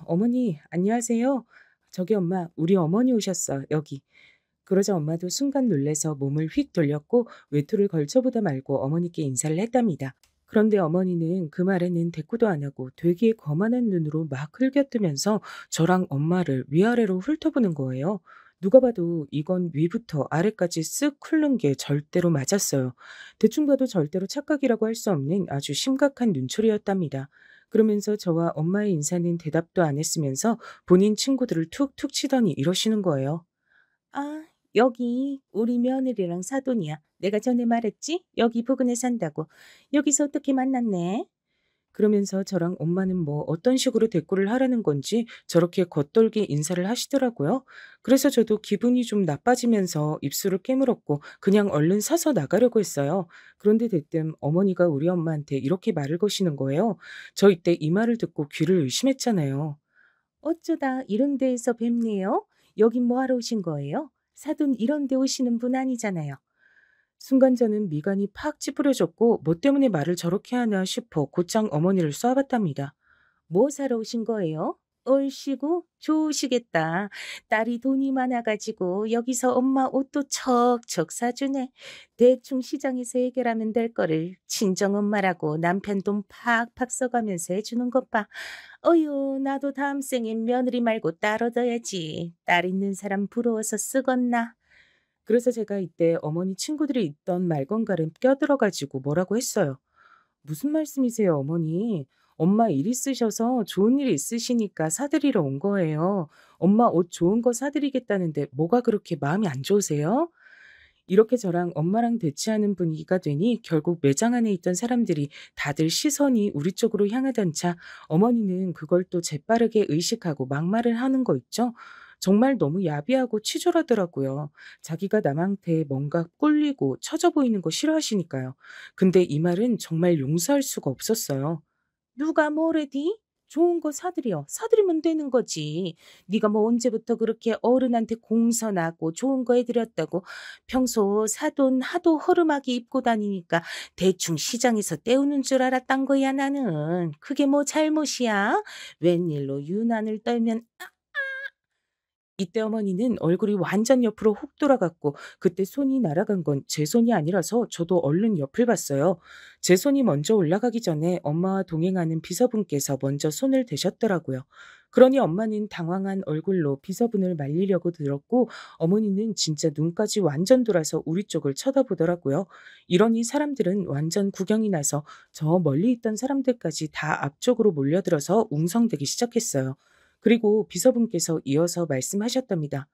어머니, 안녕하세요. 저기 엄마, 우리 어머니 오셨어, 여기. 그러자 엄마도 순간 놀래서 몸을 휙 돌렸고 외투를 걸쳐보다 말고 어머니께 인사를 했답니다. 그런데 어머니는 그 말에는 대꾸도 안 하고 되게 거만한 눈으로 막 흘겨뜨면서 저랑 엄마를 위아래로 훑어보는 거예요. 누가 봐도 이건 위부터 아래까지 쓱 훑는 게 절대로 맞았어요. 대충 봐도 절대로 착각이라고 할 수 없는 아주 심각한 눈초리였답니다. 그러면서 저와 엄마의 인사는 대답도 안 했으면서 본인 친구들을 툭툭 치더니 이러시는 거예요. 아, 여기 우리 며느리랑 사돈이야. 내가 전에 말했지? 여기 부근에 산다고. 여기서 어떻게 만났네? 그러면서 저랑 엄마는 뭐 어떤 식으로 대꾸를 하라는 건지 저렇게 겉돌게 인사를 하시더라고요. 그래서 저도 기분이 좀 나빠지면서 입술을 깨물었고 그냥 얼른 사서 나가려고 했어요. 그런데 대뜸 어머니가 우리 엄마한테 이렇게 말을 거시는 거예요. 저 이때 이 말을 듣고 귀를 의심했잖아요. 어쩌다 이런 데에서 뵙네요. 여긴 뭐하러 오신 거예요? 사돈 이런 데 오시는 분 아니잖아요. 순간 저는 미간이 팍 찌푸려졌고 뭐 때문에 말을 저렇게 하나 싶어 곧장 어머니를 쏘아봤답니다. 뭐 사러 오신 거예요? 얼씨구 좋으시겠다. 딸이 돈이 많아가지고 여기서 엄마 옷도 척척 사주네. 대충 시장에서 해결하면 될 거를 친정엄마라고 남편 돈 팍팍 써가면서 해주는 것 봐. 어휴, 나도 다음 생엔 며느리 말고 딸 얻어야지. 딸 있는 사람 부러워서 쓰겄나. 그래서 제가 이때 어머니 친구들이 있던 말건가를 껴들어가지고 뭐라고 했어요. 무슨 말씀이세요, 어머니? 엄마 일 있으셔서 좋은 일 있으시니까 사드리러 온 거예요. 엄마 옷 좋은 거 사드리겠다는데 뭐가 그렇게 마음이 안 좋으세요? 이렇게 저랑 엄마랑 대치하는 분위기가 되니 결국 매장 안에 있던 사람들이 다들 시선이 우리 쪽으로 향하던 차 어머니는 그걸 또 재빠르게 의식하고 막말을 하는 거 있죠? 정말 너무 야비하고 치졸하더라고요. 자기가 남한테 뭔가 꿀리고 처져 보이는 거 싫어하시니까요. 근데 이 말은 정말 용서할 수가 없었어요. 누가 뭐래디? 좋은 거 사드려. 사드리면 되는 거지. 네가 뭐 언제부터 그렇게 어른한테 공손하고 좋은 거 해드렸다고 평소 사돈 하도 허름하게 입고 다니니까 대충 시장에서 때우는 줄 알았단 거야 나는. 그게 뭐 잘못이야? 웬일로 유난을 떨면 이때 어머니는 얼굴이 완전 옆으로 훅 돌아갔고 그때 손이 날아간 건 제 손이 아니라서 저도 얼른 옆을 봤어요. 제 손이 먼저 올라가기 전에 엄마와 동행하는 비서분께서 먼저 손을 대셨더라고요. 그러니 엄마는 당황한 얼굴로 비서분을 말리려고 들었고 어머니는 진짜 눈까지 완전 돌아서 우리 쪽을 쳐다보더라고요. 이러니 사람들은 완전 구경이 나서 저 멀리 있던 사람들까지 다 앞쪽으로 몰려들어서 웅성대기 시작했어요. 그리고 비서분께서 이어서 말씀하셨답니다.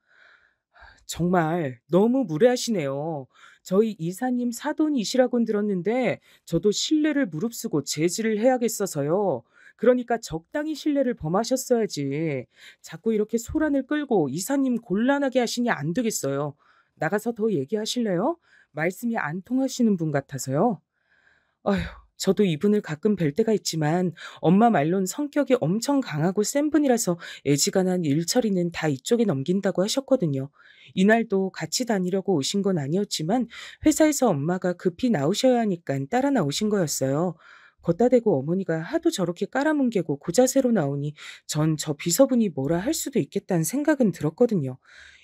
정말 너무 무례하시네요. 저희 이사님 사돈이시라곤 들었는데 저도 신뢰를 무릅쓰고 제지를 해야겠어서요. 그러니까 적당히 신뢰를 범하셨어야지. 자꾸 이렇게 소란을 끌고 이사님 곤란하게 하시니 안 되겠어요. 나가서 더 얘기하실래요? 말씀이 안 통하시는 분 같아서요. 아휴, 저도 이분을 가끔 뵐 때가 있지만 엄마 말론 성격이 엄청 강하고 센 분이라서 애지간한 일 처리는 다 이쪽에 넘긴다고 하셨거든요. 이날도 같이 다니려고 오신 건 아니었지만 회사에서 엄마가 급히 나오셔야 하니까 따라 나오신 거였어요. 걷다 대고 어머니가 하도 저렇게 깔아뭉개고 고자세로 나오니 전 저 비서분이 뭐라 할 수도 있겠다는 생각은 들었거든요.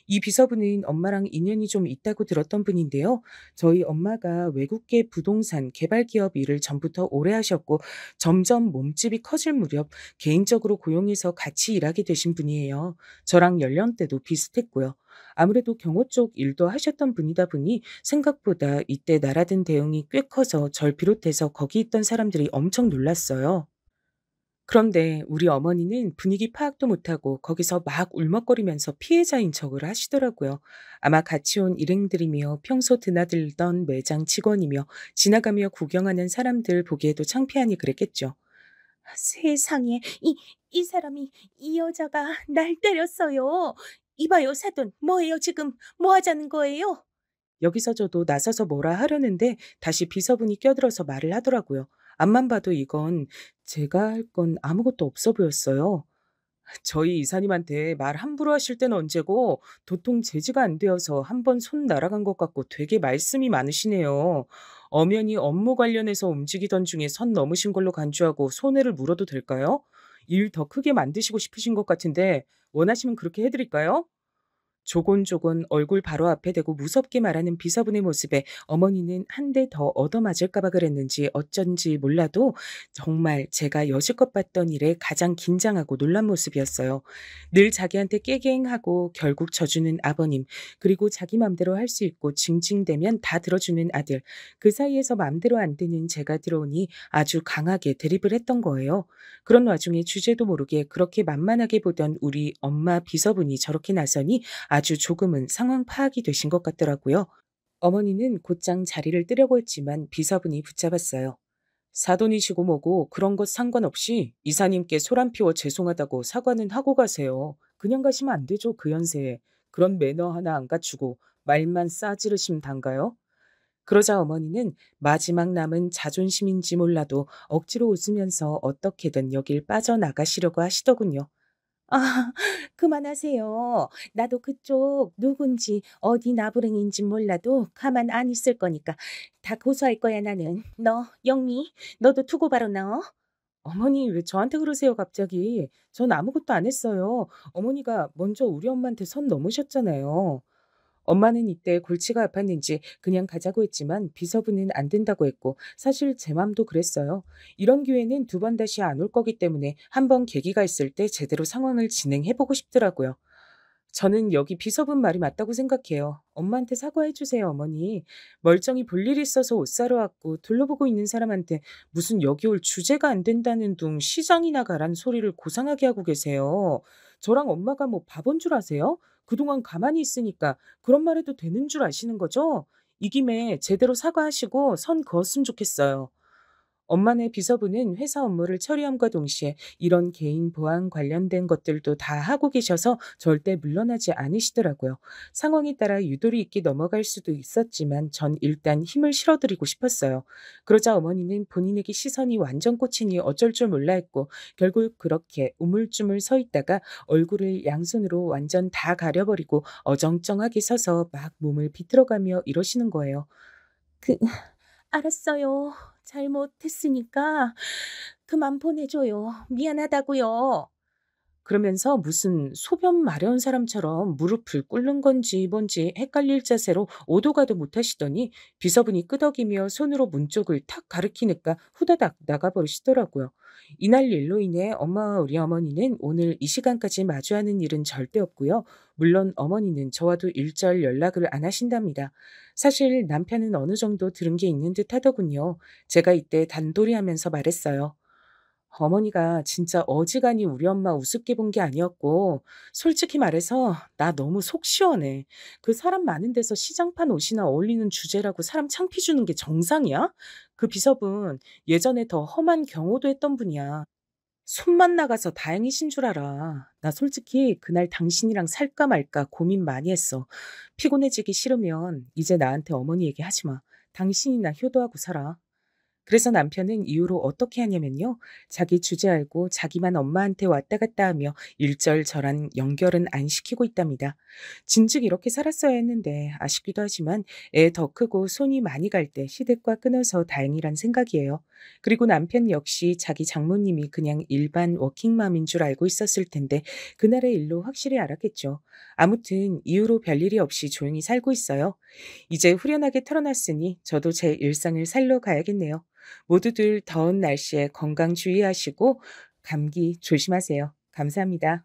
이 비서분은 엄마랑 인연이 좀 있다고 들었던 분인데요. 저희 엄마가 외국계 부동산 개발 기업 일을 전부터 오래 하셨고 점점 몸집이 커질 무렵 개인적으로 고용해서 같이 일하게 되신 분이에요. 저랑 연령대도 비슷했고요. 아무래도 경호 쪽 일도 하셨던 분이다 보니 생각보다 이때 날아든 대응이 꽤 커서 절 비롯해서 거기 있던 사람들이 엄청 놀랐어요. 그런데 우리 어머니는 분위기 파악도 못하고 거기서 막 울먹거리면서 피해자인 척을 하시더라고요. 아마 같이 온 일행들이며 평소 드나들던 매장 직원이며 지나가며 구경하는 사람들 보기에도 창피하니 그랬겠죠. 세상에, 이 사람이, 이 여자가 날 때렸어요. 이봐요, 사돈. 뭐예요, 지금? 뭐 하자는 거예요? 여기서 저도 나서서 뭐라 하려는데 다시 비서분이 껴들어서 말을 하더라고요. 앞만 봐도 이건 제가 할 건 아무것도 없어 보였어요. 저희 이사님한테 말 함부로 하실 때는 언제고 도통 제지가 안 되어서 한번 손 날아간 것 같고 되게 말씀이 많으시네요. 엄연히 업무 관련해서 움직이던 중에 선 넘으신 걸로 간주하고 손해를 물어도 될까요? 일 더 크게 만드시고 싶으신 것 같은데 원하시면 그렇게 해드릴까요? 조곤조곤 얼굴 바로 앞에 대고 무섭게 말하는 비서분의 모습에 어머니는 한 대 더 얻어맞을까 봐 그랬는지 어쩐지 몰라도 정말 제가 여지껏 봤던 일에 가장 긴장하고 놀란 모습이었어요. 늘 자기한테 깨갱하고 결국 져주는 아버님, 그리고 자기 맘대로 할 수 있고 징징대면 다 들어주는 아들, 그 사이에서 맘대로 안 되는 제가 들어오니 아주 강하게 대립을 했던 거예요. 그런 와중에 주제도 모르게 그렇게 만만하게 보던 우리 엄마 비서분이 저렇게 나서니 아주 조금은 상황 파악이 되신 것 같더라고요. 어머니는 곧장 자리를 뜨려고 했지만 비서분이 붙잡았어요. 사돈이시고 뭐고 그런 것 상관없이 이사님께 소란 피워 죄송하다고 사과는 하고 가세요. 그냥 가시면 안 되죠, 그 연세에. 그런 매너 하나 안 갖추고 말만 싸지르시면 단가요? 그러자 어머니는 마지막 남은 자존심인지 몰라도 억지로 웃으면서 어떻게든 여길 빠져나가시려고 하시더군요. 아, 그만하세요. 나도 그쪽 누군지 어디 나부랭인지 몰라도 가만 안 있을 거니까 다 고소할 거야 나는. 너 영미, 너도 두고 봐라 너. 어머니 왜 저한테 그러세요 갑자기? 전 아무것도 안 했어요. 어머니가 먼저 우리 엄마한테 선 넘으셨잖아요. 엄마는 이때 골치가 아팠는지 그냥 가자고 했지만 비서부는 안 된다고 했고 사실 제 맘도 그랬어요. 이런 기회는 두 번 다시 안 올 거기 때문에 한 번 계기가 있을 때 제대로 상황을 진행해보고 싶더라고요. 저는 여기 비서분 말이 맞다고 생각해요. 엄마한테 사과해 주세요, 어머니. 멀쩡히 볼 일 있어서 옷 사러 왔고 둘러보고 있는 사람한테 무슨 여기 올 주제가 안 된다는 둥 시장이나 가란 소리를 고상하게 하고 계세요. 저랑 엄마가 뭐 바본 줄 아세요? 그동안 가만히 있으니까 그런 말 해도 되는 줄 아시는 거죠? 이 김에 제대로 사과하시고 선 그었으면 좋겠어요. 엄마네 비서부는 회사 업무를 처리함과 동시에 이런 개인 보안 관련된 것들도 다 하고 계셔서 절대 물러나지 않으시더라고요. 상황에 따라 유도리 있게 넘어갈 수도 있었지만 전 일단 힘을 실어드리고 싶었어요. 그러자 어머니는 본인에게 시선이 완전 꽂히니 어쩔 줄 몰라 했고 결국 그렇게 우물쭈물 서 있다가 얼굴을 양손으로 완전 다 가려버리고 어정쩡하게 서서 막 몸을 비틀어가며 이러시는 거예요. 그 알았어요. 잘못했으니까 그만 보내줘요. 미안하다고요. 그러면서 무슨 소변 마려운 사람처럼 무릎을 꿇는 건지 뭔지 헷갈릴 자세로 오도 가도 못하시더니 비서분이 끄덕이며 손으로 문 쪽을 탁 가리키니까 후다닥 나가버리시더라고요. 이날 일로 인해 엄마와 우리 어머니는 오늘 이 시간까지 마주하는 일은 절대 없고요. 물론 어머니는 저와도 일절 연락을 안 하신답니다. 사실 남편은 어느 정도 들은 게 있는 듯 하더군요. 제가 이때 단도리 하면서 말했어요. 어머니가 진짜 어지간히 우리 엄마 우습게 본 게 아니었고 솔직히 말해서 나 너무 속 시원해. 그 사람 많은 데서 시장판 옷이나 어울리는 주제라고 사람 창피 주는 게 정상이야? 그 비서분 예전에 더 험한 경호도 했던 분이야. 손만 나가서 다행이신 줄 알아. 나 솔직히 그날 당신이랑 살까 말까 고민 많이 했어. 피곤해지기 싫으면 이제 나한테 어머니 얘기하지 마. 당신이나 효도하고 살아. 그래서 남편은 이후로 어떻게 하냐면요. 자기 주제 알고 자기만 엄마한테 왔다 갔다 하며 일절 저랑 연결은 안 시키고 있답니다. 진즉 이렇게 살았어야 했는데 아쉽기도 하지만 애 더 크고 손이 많이 갈 때 시댁과 끊어서 다행이란 생각이에요. 그리고 남편 역시 자기 장모님이 그냥 일반 워킹맘인 줄 알고 있었을 텐데 그날의 일로 확실히 알았겠죠. 아무튼 이후로 별일이 없이 조용히 살고 있어요. 이제 후련하게 털어놨으니 저도 제 일상을 살러 가야겠네요. 모두들 더운 날씨에 건강 주의하시고 감기 조심하세요. 감사합니다.